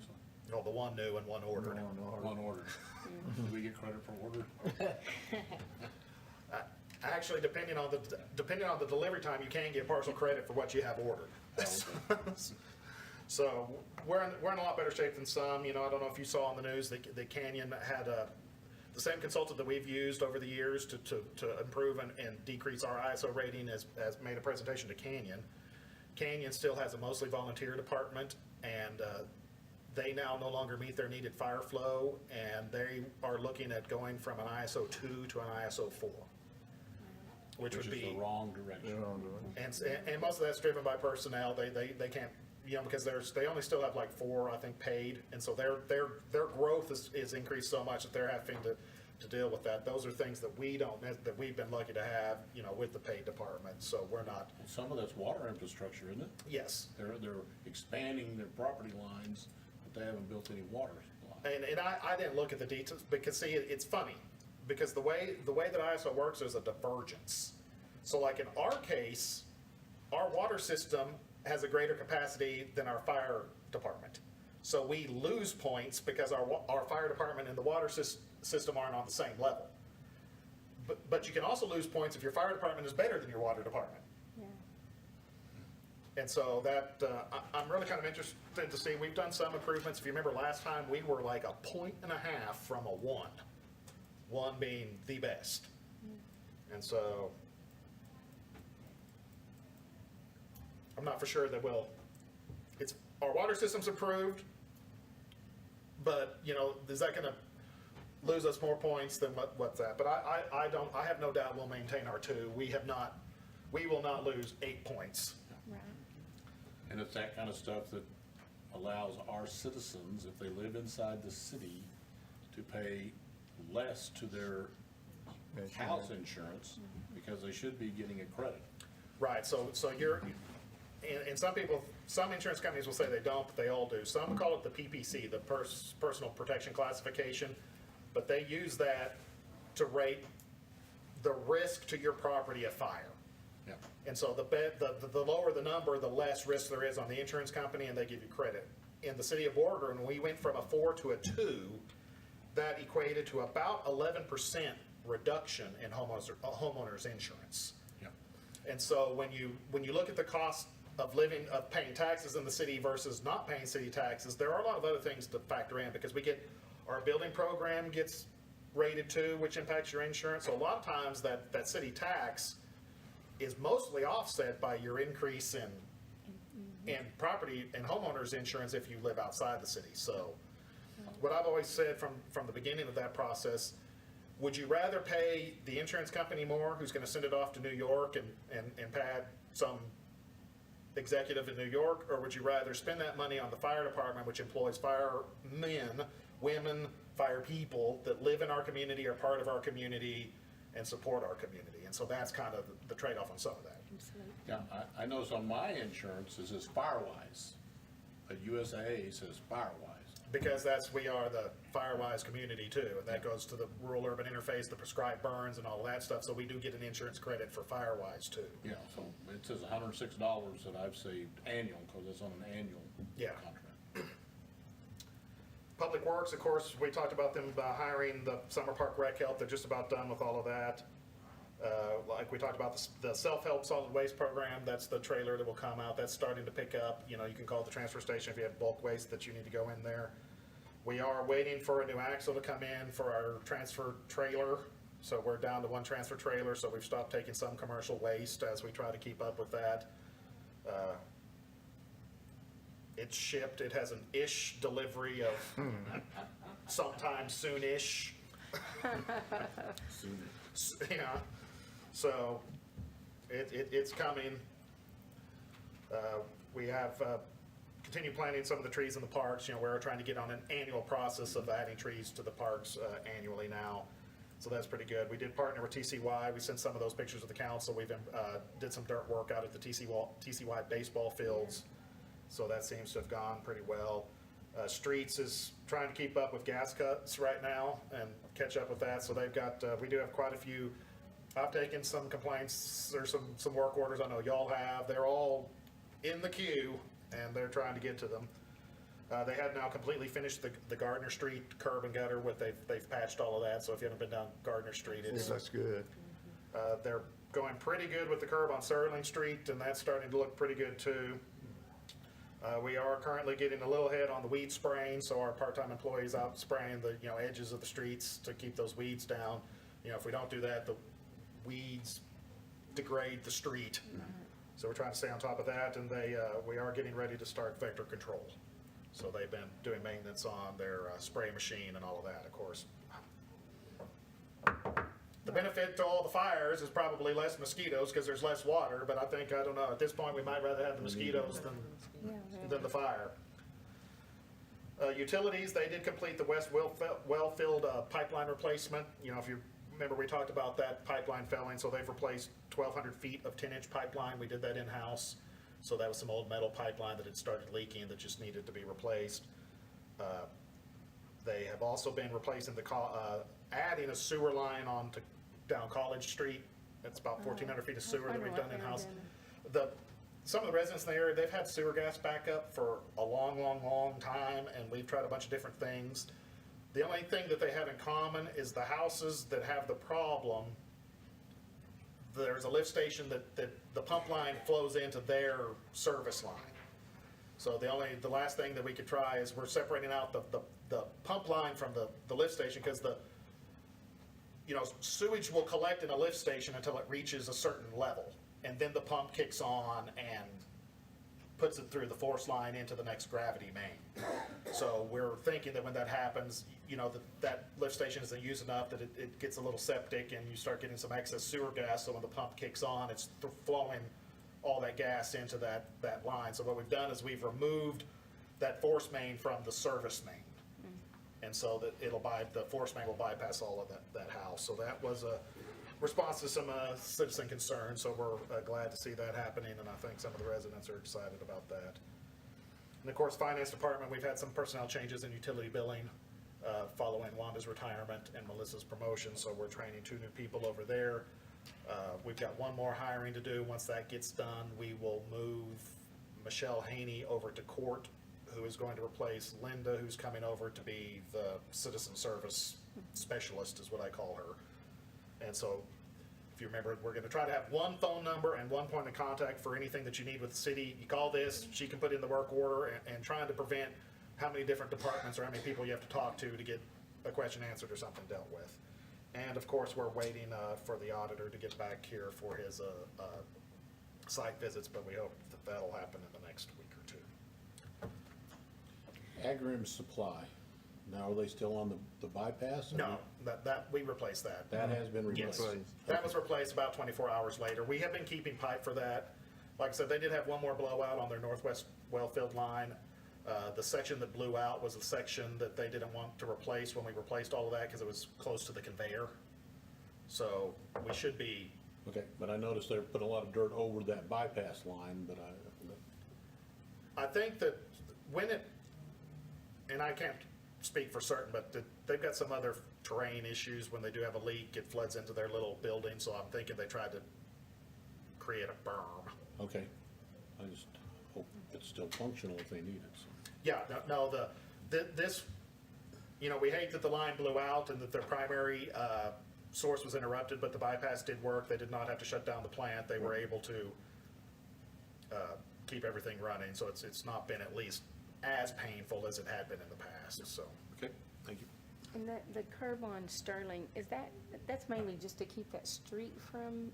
so, Well, the one new and one ordered. one order. Do we get credit for order? Actually, depending on the delivery time, you can get partial credit for what you have ordered. So we're in a lot better shape than some. You know, I don't know if you saw on the news that Canyon had the same consultant that we've used over the years to improve and decrease our ISO rating has made a presentation to Canyon. Canyon still has a mostly volunteer department, and they now no longer meet their needed fire flow, and they are looking at going from an ISO 2 to an ISO 4. Which would is be, the wrong direction. and most of that's driven by personnel. They can't, you know, because they only still have like 4, I think, paid, and so their growth is increased so much that they're having to deal with that. Those are things that we don't, that we've been lucky to have, you know, with the paid department, so we're not, Some of that's water infrastructure, isn't it? yes. They're expanding their property lines, but they haven't built any water supply. And I didn't look at the details, because see, it's funny, because the way that ISO works, there's a divergence. So like in our case, our water system has a greater capacity than our fire department. So we lose points because our fire department and the water system aren't on the same level. But you can also lose points if your fire department is better than your water department. And so that, I'm really kind of interested to see, we've done some improvements. If you remember last time, we were like 1.5 points from a 1. 1 being the best. And so, I'm not for sure that our water system's improved, but, you know, is that gonna lose us more points than what's that? But I have no doubt we'll maintain our 2. We will not lose 8 points. Right. And it's that kind of stuff that allows our citizens, if they live inside the city, to pay less to their house insurance, because they should be getting a credit. Right, so you're, and some insurance companies will say they don't, but they all do. Some call it the PPC, the Personal Protection Classification, but they use that to rate the risk to your property of fire. Yeah. And so the lower the number, the less risk there is on the insurance company, and they give you credit. In the city of Borger, when we went from a 4 to a 2, that equated to about 11% reduction in homeowners insurance. Yeah. And so when you look at the cost of paying taxes in the city versus not paying city taxes, there are a lot of other things to factor in, because our building program gets rated too, which impacts your insurance. So a lot of times that city tax is mostly offset by your increase in property and homeowners insurance if you live outside the city. So what I've always said from the beginning of that process, would you rather pay the insurance company more, who's gonna send it off to New York and pad some executive in New York, or would you rather spend that money on the fire department, which employs firemen, women, fire people that live in our community, are part of our community, and support our community? And so that's kind of the trade-off on some of that. Yeah, I notice on my insurance, it says Firewise, but USAA says Firewise. Because we are the Firewise community too, and that goes to the rural-urban interface, the prescribed burns and all of that stuff, so we do get an insurance credit for Firewise too. Yeah, so it says $106 that I've saved annual, because it's on an annual Yeah. contract. Public Works, of course, we talked about them hiring the Summer Park Rec Help. They're just about done with all of that. Like we talked about the self-help solid waste program, that's the trailer that will come out. That's starting to pick up. You know, you can call the transfer station if you have bulk waste that you need to go in there. We are waiting for a new axle to come in for our transfer trailer. So we're down to 1 transfer trailer, so we've stopped taking some commercial waste as we try to keep up with that. It's shipped. It has an ish delivery of sometime soon-ish. Soon. Yeah, so it's coming. We have continued planting some of the trees in the parks. You know, we're trying to get on an annual process of adding trees to the parks annually now. So that's pretty good. We did partner with TCY. We sent some of those pictures to the council. We've did some dirt work out at the TCY baseball fields. So that seems to have gone pretty well. Streets is trying to keep up with gas cuts right now and catch up with that. So they've got, we do have quite a few. I've taken some complaints. There's some work orders I know y'all have. They're all in the queue and they're trying to get to them. They have now completely finished the Gardner Street curb and gutter they've patched all of that. So if you haven't been down Gardner Street, it's, That's good. they're going pretty good with the curb on Sterling Street, and that's starting to look pretty good too. We are currently getting a little ahead on the weed spraying, so our part-time employees out spraying the edges of the streets to keep those weeds down. You know, if we don't do that, the weeds degrade the street. So we're trying to stay on top of that, and we are getting ready to start vector control. So they've been doing maintenance on their spray machine and all of that, of course. The benefit to all the fires is probably less mosquitoes because there's less water, but I think, I don't know, at this point, we might rather have the mosquitoes than the fire. Utilities, they did complete the west well-filled pipeline replacement. You know, if you remember, we talked about that pipeline failing, so they've replaced 1,200 feet of 10-inch pipeline. We did that in-house. So that was some old metal pipeline that had started leaking that just needed to be replaced. They have also been replacing adding a sewer line down College Street. It's about 1,400 feet of sewer that we've done in-house. Some of the residents in the area, they've had sewer gas backup for a long, long, long time, and we've tried a bunch of different things. The only thing that they have in common is the houses that have the problem, there's a lift station that the pump line flows into their service line. So the last thing that we could try is we're separating out the pump line from the lift station, because sewage will collect in a lift station until it reaches a certain level, and then the pump kicks on and puts it through the force line into the next gravity main. So we're thinking that when that happens, that lift station isn't used enough, that it gets a little septic and you start getting some excess sewer gas, so when the pump kicks on, it's flowing all that gas into that line. So what we've done is we've removed that force main from the service main. And so that the force main will bypass all of that house. So that was a response to some citizen concerns, so we're glad to see that happening, and I think some of the residents are excited about that. And of course, Finance Department, we've had some personnel changes in utility billing following Wanda's retirement and Melissa's promotion, so we're training 2 new people over there. We've got 1 more hiring to do. Once that gets done, we will move Michelle Haney over to court, who is going to replace Linda, who's coming over to be the citizen service specialist, is what I call her. And so, if you remember, we're going to try to have 1 phone number and 1 point of contact for anything that you need with the city. You call this, she can put in the work order, and trying to prevent how many different departments or how many people you have to talk to get a question answered or something dealt with. And of course, we're waiting for the auditor to get back here for his site visits, but we hope that that'll happen in the next week or 2. Agrim Supply, now are they still on the bypass? No, we replaced that. That has been replaced? Yes, that was replaced about 24 hours later. We have been keeping pipe for that. Like I said, they did have 1 more blowout on their northwest well-filled line. The section that blew out was the section that they didn't want to replace when we replaced all of that, because it was close to the conveyor. So we should be. Okay, but I noticed they put a lot of dirt over that bypass line, but I think that and I can't speak for certain, but they've got some other terrain issues. When they do have a leak, it floods into their little building, so I'm thinking they tried to create a berm. okay. I just hope it's still functional if they need it. So. Yeah, no, this, we hate that the line blew out and that their primary source was interrupted, but the bypass did work. They did not have to shut down the plant. They were able to keep everything running, so it's not been at least as painful as it had been in the past, so. Okay, thank you. And the curb on Sterling, that's mainly just to keep that street from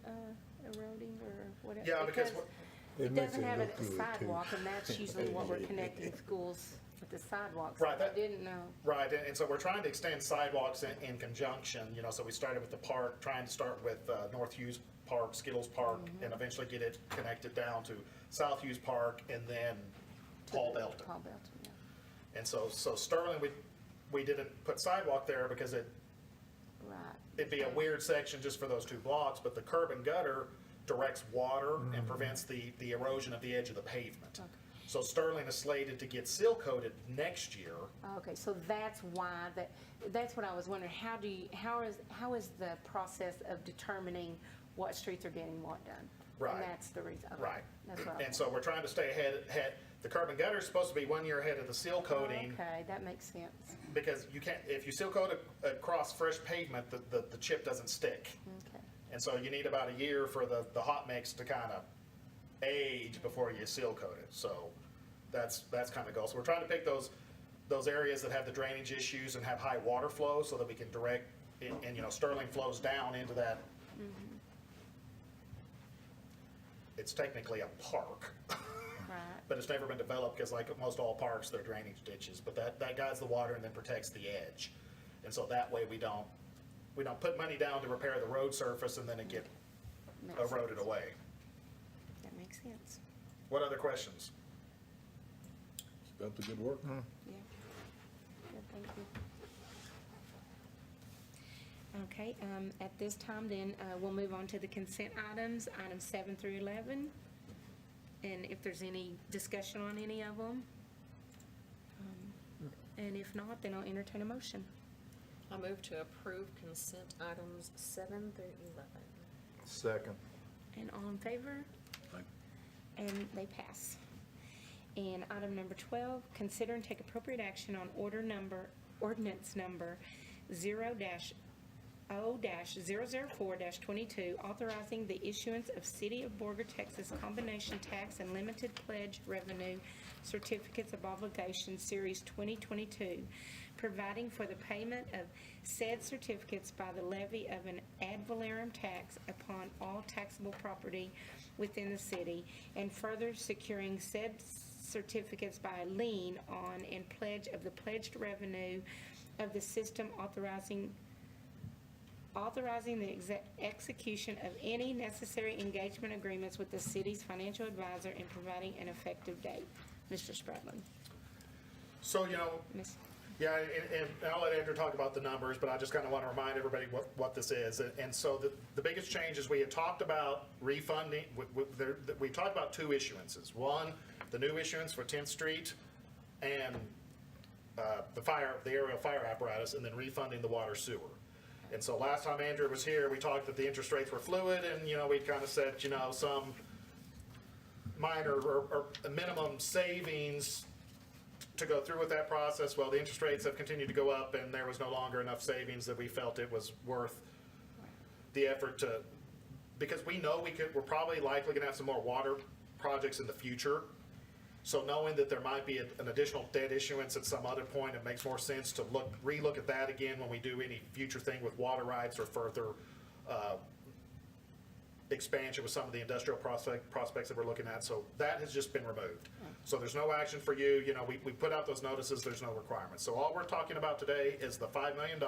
eroding or whatever? Yeah, because It makes doesn't it have look a good, too. sidewalk, and that's usually what we're connecting schools with, the sidewalks. Right, I didn't know. Right, and so we're trying to extend sidewalks in conjunction, so we started with the park, trying to start with North Hughes Park, Skittles Park, and eventually get it connected down to South Hughes Park, and then Paul Belton. Paul Belton, yeah. And so Sterling, we didn't put sidewalk there because Right. it'd be a weird section just for those 2 blocks, but the curb and gutter directs water and prevents the erosion of the edge of the pavement. Okay. So Sterling is slated to get seal coated next year. Okay, so that's why, that's what I was wondering, how is the process of determining what streets are getting what done? Right. And that's the reason, okay. Right. That's what I And so we're trying to stay ahead. The curb and gutter is supposed to be 1 year ahead of the seal coating. Okay, that makes sense. Because you can't, if you seal coat across fresh pavement, the chip doesn't stick. Okay. And so you need about a year for the hot mix to kind of age before you seal coat it. So that's kind of the goal. So we're trying to pick those areas that have the drainage issues and have high water flow so that we can direct, and Sterling flows down into that. It's technically a park. Right. But it's never been developed because, like most all parks, they're drainage ditches. But that guides the water and then protects the edge. And so that way we don't we don't put money down to repair the road surface and then it get Makes eroded sense. away. That makes sense. What other questions? Keep up the good work. Yeah. Good, thank you. Okay, at this time then, we'll move on to the consent items, items 7 through 11. And if there's any discussion on any of them. And if not, then I'll entertain a motion. I move to approve consent items 7 through 11. Second. And all in favor? Aye. And they pass. And item number 12, consider and take appropriate action on ordinance number 0-004-22, authorizing the issuance of City of Borger, Texas combination tax and limited pledge revenue certificates of obligation, Series 2022, providing for the payment of said certificates by the levy of an ad valorem tax upon all taxable property within the city, and further securing said certificates by a lien on and pledge of the pledged revenue of the system, authorizing the execution of any necessary engagement agreements with the city's financial advisor and providing an effective date. Mr. Spradlin. So, Ms. yeah, and I'll let Andrew talk about the numbers, but I just kind of want to remind everybody what this is. And so the biggest change is we had talked about refunding, we talked about two issuances. One, the new issuance for 10th Street and the aerial fire apparatus, and then refunding the water sewer. And so last time Andrew was here, we talked that the interest rates were fluid, and, we kind of said, some minor or minimum savings to go through with that process. Well, the interest rates have continued to go up, and there was no longer enough savings that we felt it was worth the effort to, because we know we're probably likely gonna have some more water projects in the future. So knowing that there might be an additional debt issuance at some other point, it makes more sense to relook at that again when we do any future thing with water rights or further expansion with some of the industrial prospects that we're looking at. So that has just been removed. So there's no action for you. We put out those notices, there's no requirements. So all we're talking about today is the $5 million.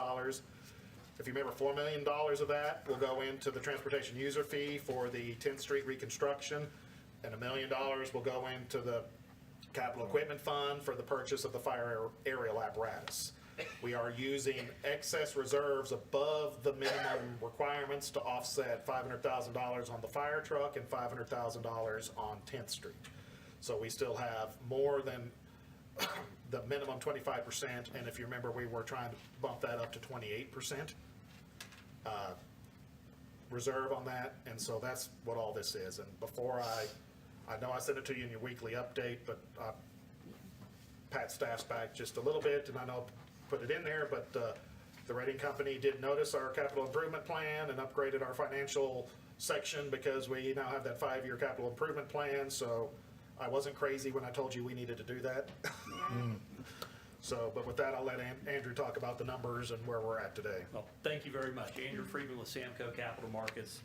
If you remember, $4 million of that will go into the transportation user fee for the 10th Street reconstruction, and $1 million will go into the capital equipment fund for the purchase of the fire aerial apparatus. We are using excess reserves above the minimum requirements to offset $500,000 on the fire truck and $500,000 on 10th Street. So we still have more than the minimum 25%, and if you remember, we were trying to bump that up to 28% reserve on that, and so that's what all this is. And before I know I sent it to you in your weekly update, but pat staff's back just a little bit, and I know put it in there, but the rating company did notice our capital improvement plan and upgraded our financial section because we now have that 5-year capital improvement plan. So I wasn't crazy when I told you we needed to do that. So, but with that, I'll let Andrew talk about the numbers and where we're at today. Well, thank you very much. Andrew Friedman with Samco Capital Markets.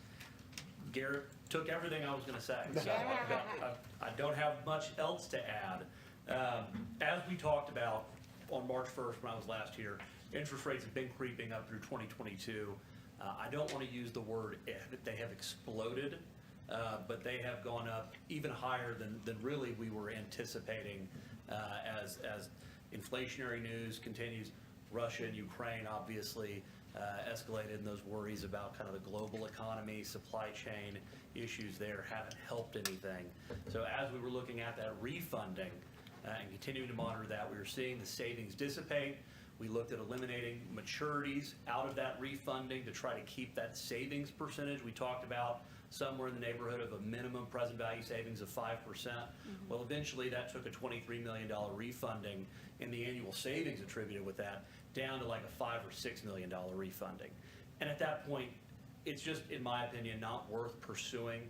Garrett took everything I was going to say, so I don't have much else to add. As we talked about on March 1st when I was last here, interest rates have been creeping up through 2022. I don't want to use the word that they have exploded, but they have gone up even higher than really we were anticipating as inflationary news continues. Russia and Ukraine obviously escalated, and those worries about kind of the global economy, supply chain issues there haven't helped anything. So as we were looking at that refunding and continuing to monitor that, we were seeing the savings dissipate. We looked at eliminating maturities out of that refunding to try to keep that savings percentage. We talked about somewhere in the neighborhood of a minimum present value savings of 5%. Well, eventually that took a $23 million refunding and the annual savings attributed with that down to like a $5 or $6 million refunding. And at that point, it's just, in my opinion, not worth pursuing.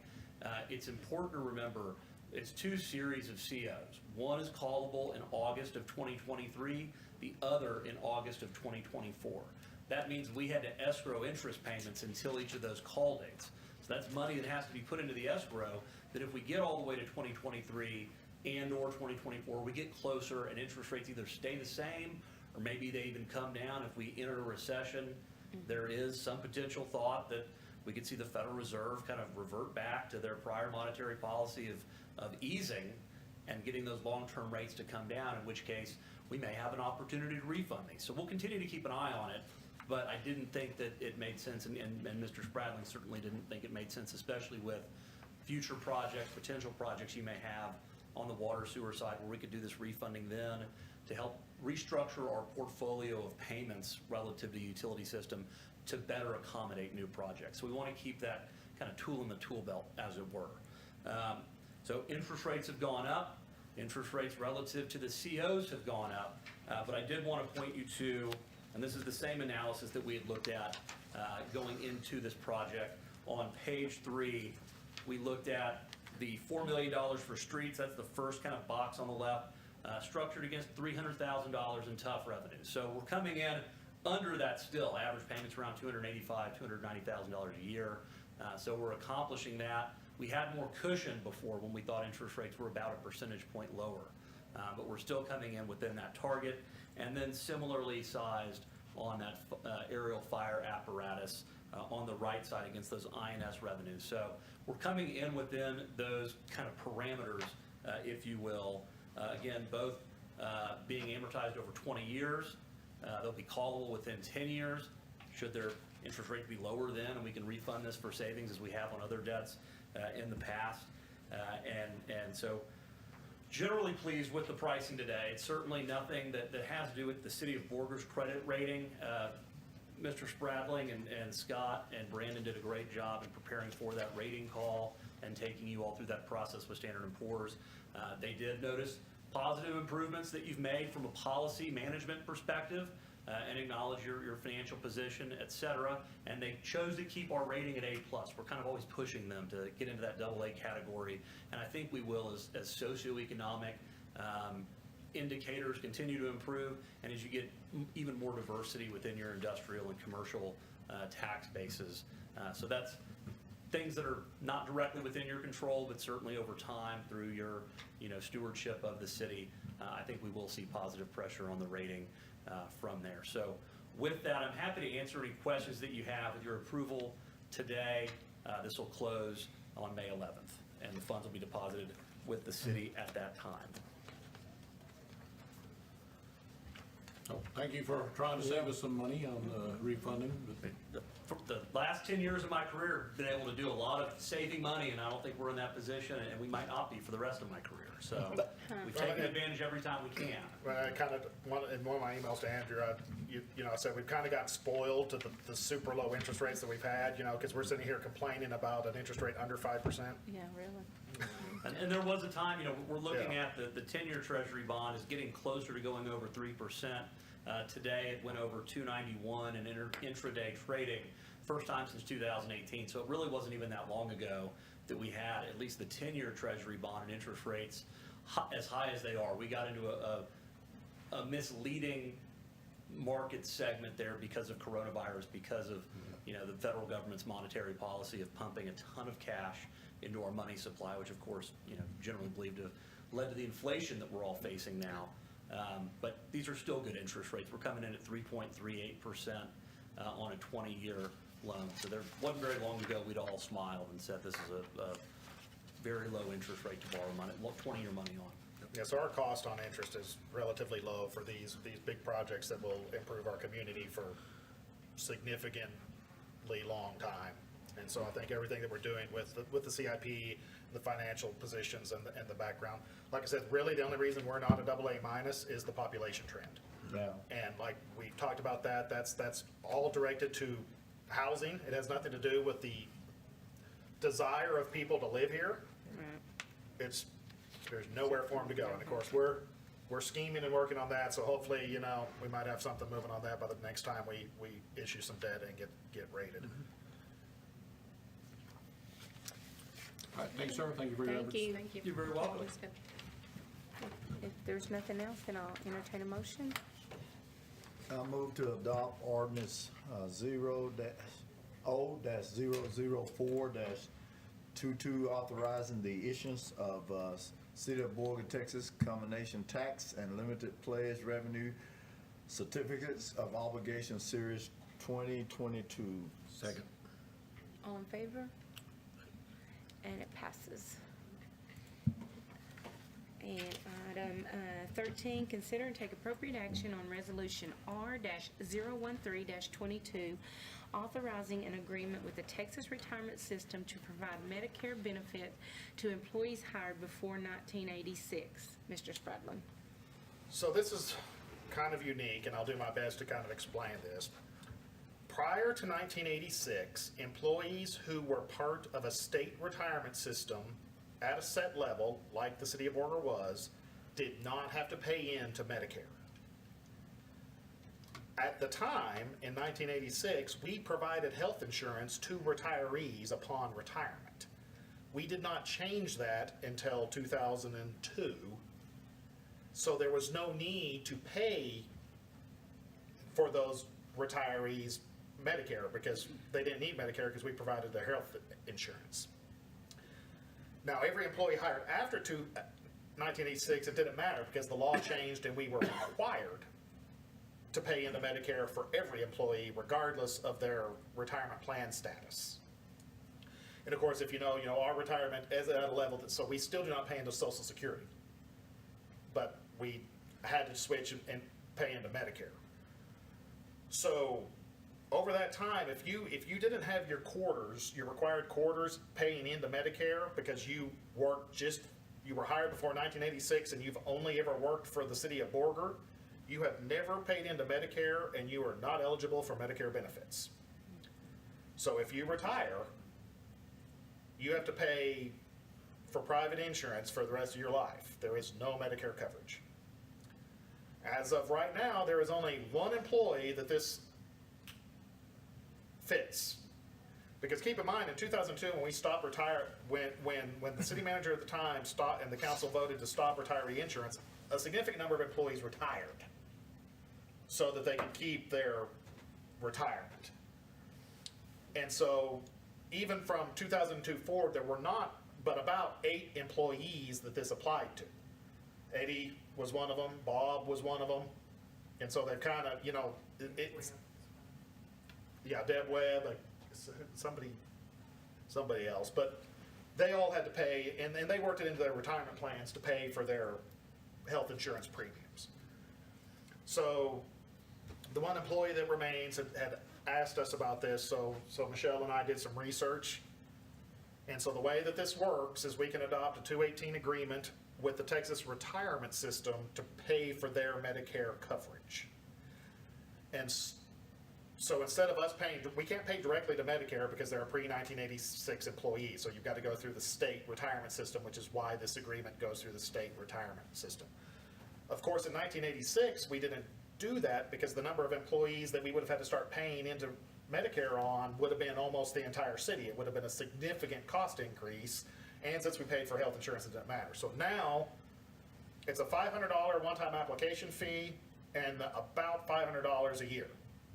It's important to remember it's two series of COs. One is callable in August of 2023, the other in August of 2024. That means we had to escrow interest payments until each of those call dates. So that's money that has to be put into the escrow, that if we get all the way to 2023 and or 2024, we get closer and interest rates either stay the same or maybe they even come down if we enter a recession. There is some potential thought that we could see the Federal Reserve kind of revert back to their prior monetary policy of easing and getting those long-term rates to come down, in which case we may have an opportunity to refund these. So we'll continue to keep an eye on it, but I didn't think that it made sense, and Mr. Spradling certainly didn't think it made sense, especially with future projects, potential projects you may have on the water sewer side where we could do this refunding then to help restructure our portfolio of payments relative to the utility system to better accommodate new projects. So we want to keep that kind of tool in the tool belt, as it were. So interest rates have gone up. Interest rates relative to the COs have gone up. But I did want to point you to, and this is the same analysis that we had looked at going into this project. On page 3, we looked at the $4 million for streets. That's the first kind of box on the left, structured against $300,000 in tough revenues. So we're coming in under that still. Average payments around $285,000, $290,000 a year. So we're accomplishing that. We had more cushion before when we thought interest rates were about a percentage point lower. But we're still coming in within that target. And then similarly sized on that aerial fire apparatus on the right side against those INS revenues. So we're coming in within those kind of parameters, if you will. Again, both being amortized over 20 years. They'll be callable within 10 years. Should their interest rate be lower then, and we can refund this for savings as we have on other debts in the past. And so generally pleased with the pricing today. It's certainly nothing that has to do with the City of Borger's credit rating. Mr. Spradling and Scott and Brandon did a great job in preparing for that rating call and taking you all through that process with Standard & Poor's. They did notice positive improvements that you've made from a policy management perspective and acknowledge your financial position, et cetera. And they chose to keep our rating at A+. We're kind of always pushing them to get into that AA category. And I think we will as socioeconomic indicators continue to improve, and as you get even more diversity within your industrial and commercial tax bases. So that's things that are not directly within your control, but certainly over time through your stewardship of the city, I think we will see positive pressure on the rating from there. So with that, I'm happy to answer any questions that you have. With your approval today, this will close on May 11th, and the funds will be deposited with the city at that time. Oh, thank you for trying to save us some money on refunding. For the last 10 years of my career, been able to do a lot of saving money, and I don't think we're in that position, and we might not be for the rest of my career. So we've taken advantage every time we can. Well, I kind of, in one of my emails to Andrew, I said we've kind of gotten spoiled to the super low interest rates that we've had, because we're sitting here complaining about an interest rate under 5%. Yeah, really. And there was a time, we're looking Yeah. at the 10-year Treasury bond is getting closer to going over 3%. Today it went over 291 in intraday trading, first time since 2018. So it really wasn't even that long ago that we had at least the 10-year Treasury bond and interest rates as high as they are. We got into a misleading market segment there because of coronavirus, because of the federal government's monetary policy of pumping a ton of cash into our money supply, which of course generally believed to have led to the inflation that we're all facing now. But these are still good interest rates. We're coming in at 3.38% on a 20-year loan. So there wasn't very long ago we'd all smiled and said this is a very low interest rate to borrow money, 20-year money on. Yeah, so our cost on interest is relatively low for these big projects that will improve our community for significantly long time. And so I think everything that we're doing with the CIP, the financial positions and the background, like I said, really the only reason we're not a AA- is the population trend. Yeah. And like we talked about that's all directed to housing. It has nothing to do with the desire of people to live here. There's nowhere for them to go. And of course, we're scheming and working on that. So hopefully, we might have something moving on that by the next time we issue some debt and get rated. All right, thank you, sir. Thank you for your efforts. Thank you. Thank you. You're very welcome. Always good. If there's nothing else, then I'll entertain a motion. I move to adopt ordinance 0-004-22 authorizing the issuance of City of Borger, Texas combination tax and limited pledge revenue certificates of obligation series 2022. Second. All in favor? And it passes. And item 13, consider and take appropriate action on Resolution R-013-22, authorizing an agreement with the Texas Retirement System to provide Medicare benefit to employees hired before 1986. Mr. Spradlin. So this is kind of unique, and I'll do my best to kind of explain this. Prior to 1986, employees who were part of a state retirement system at a set level, like the city of Borger was, did not have to pay into Medicare. At the time, in 1986, we provided health insurance to retirees upon retirement. We did not change that until 2002, so there was no need to pay for those retirees Medicare because they didn't need Medicare because we provided their health insurance. Now, every employee hired after 1986, it didn't matter because the law changed and we were required to pay into Medicare for every employee regardless of their retirement plan status. And of course, if you know, our retirement is at a level that, so we still do not pay into Social Security, but we had to switch and pay into Medicare. So over that time, if you didn't have your quarters, your required quarters paying into Medicare because you were hired before 1986 and you've only ever worked for the city of Borger, you have never paid into Medicare and you are not eligible for Medicare benefits. So if you retire, you have to pay for private insurance for the rest of your life. There is no Medicare coverage. As of right now, there is only one employee that this fits. Because keep in mind, in 2002, when we stopped when the city manager at the time stopped and the council voted to stop retiree insurance, a significant number of employees retired so that they could keep their retirement. And so even from 2002 forward, there were not but about 8 employees that this applied to. Eddie was one of them, Bob was one of them, and so they've kind of, it's, yeah, Deb Webb, somebody else, but they all had to pay, and they worked it into their retirement plans to pay for their health insurance premiums. So the one employee that remains had asked us about this, so Michelle and I did some research. And so the way that this works is we can adopt a 218 agreement with the Texas Retirement System to pay for their Medicare coverage. And so instead of us paying, we can't pay directly to Medicare because they're a pre-1986 employee. So you've got to go through the state retirement system, which is why this agreement goes through the state retirement system. Of course, in 1986, we didn't do that because the number of employees that we would have had to start paying into Medicare on would have been almost the entire city. It would have been a significant cost increase. And since we paid for health insurance, it didn't matter. So now it's a $500 one-time application fee and about $500 a year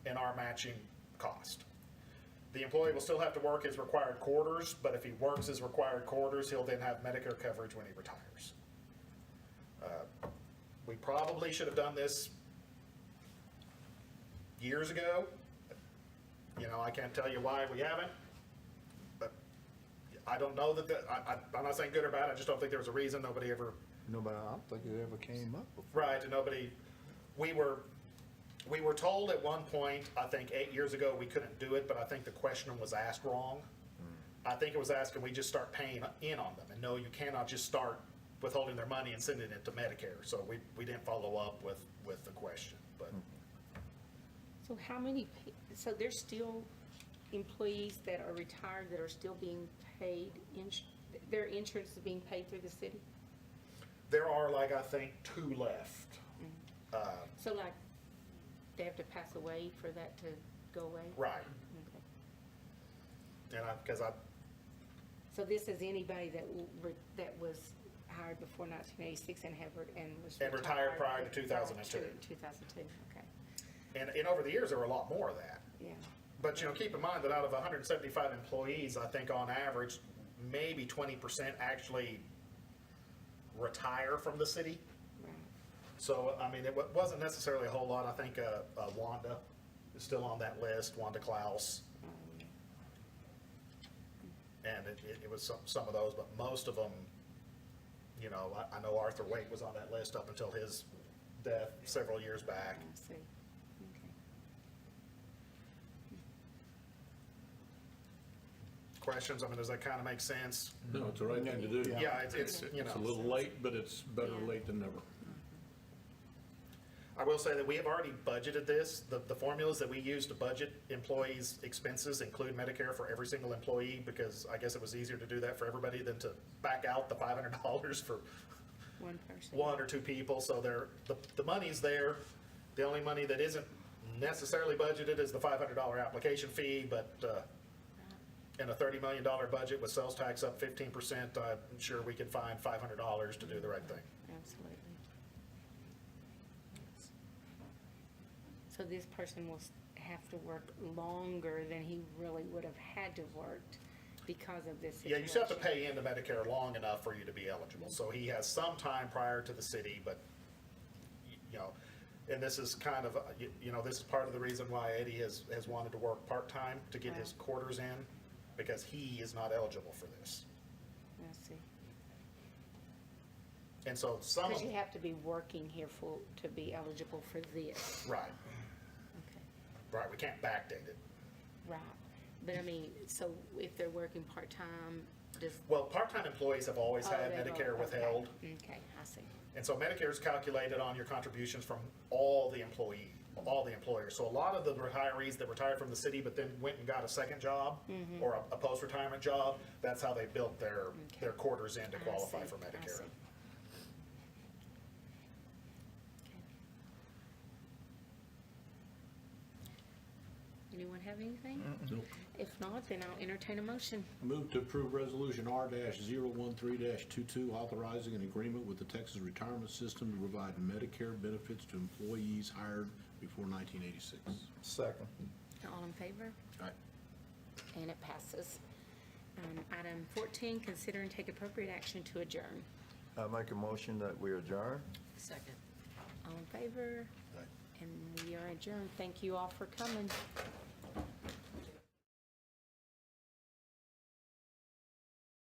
in our matching cost. The employee will still have to work his required quarters, but if he works his required quarters, he'll then have Medicare coverage when he retires. We probably should have done this years ago. I can't tell you why we haven't, but I don't know that, I'm not saying good or bad, I just don't think there was a reason. Nobody ever. Nobody, I don't think it ever came up before. Right, and we were told at one point, I think 8 years ago, we couldn't do it, but I think the question was asked wrong. I think it was asked, can we just start paying in on them? And no, you cannot just start withholding their money and sending it to Medicare. So we didn't follow up with the question, but. So so there's still employees that are retired that are still being paid, their insurance is being paid through the city? There are I think 2 left. So they have to pass away for that to go away? Right. Okay. And So this is anybody that was hired before 1986 and was retired prior to 2002. 2002, okay. And over the years, there were a lot more of that. Yeah. But, keep in mind that out of 175 employees, I think on average, maybe 20% actually retire from the city. Right. So, it wasn't necessarily a whole lot. I think Wanda is still on that list, Wanda Klaus. And it was some of those, but most of them, you know, I know Arthur Waite was on that list up until his death several years back. I see. Okay. Questions? I mean, does that kind of make sense? No, it's the right thing to do. Yeah, it's, you It's a know, little late, but it's better late than never. I will say that we have already budgeted this. The formulas that we use to budget employees' expenses include Medicare for every single employee, because I guess it was easier to do that for everybody than to back out the $500 for One person. one or two people. So the money's there. The only money that isn't necessarily budgeted is the $500 application fee, but in a $30 million budget with sales tax up 15%, I'm sure we could find $500 to do the right thing. Absolutely. So this person will have to work longer than he really would have had to worked because of this Yeah, situation. you still have to pay into Medicare long enough for you to be eligible. So he has some time prior to the city, but, you know, and this is kind of, you know, this is part of the reason why Eddie has wanted to work part-time to get his quarters in, because he is not eligible for this. I see. And so some of, Because you have to be working here to be eligible for this. right, Okay, right, we can't backdate it. right. But I mean, so if they're working part-time, does. Well, part-time employees have always had Oh, they've Medicare all- withheld. Okay, I see. And so Medicare is calculated on your contributions from all the employers. So a lot of the retirees that retired from the city but then went and got a second job or a post-retirement job, that's how they built their quarters in to I qualify see, for I Medicare. see. Okay. Anyone have anything? Nope. If not, then I'll entertain a motion. Move to approve Resolution R-013-22, authorizing an agreement with the Texas Retirement System to provide Medicare benefits to employees hired before 1986. Second. All in favor? Aye. And it passes. Item 14, consider and take appropriate action to adjourn. I make a motion that we adjourn. Second. All in favor? Aye. And we are adjourned. Thank you all for coming.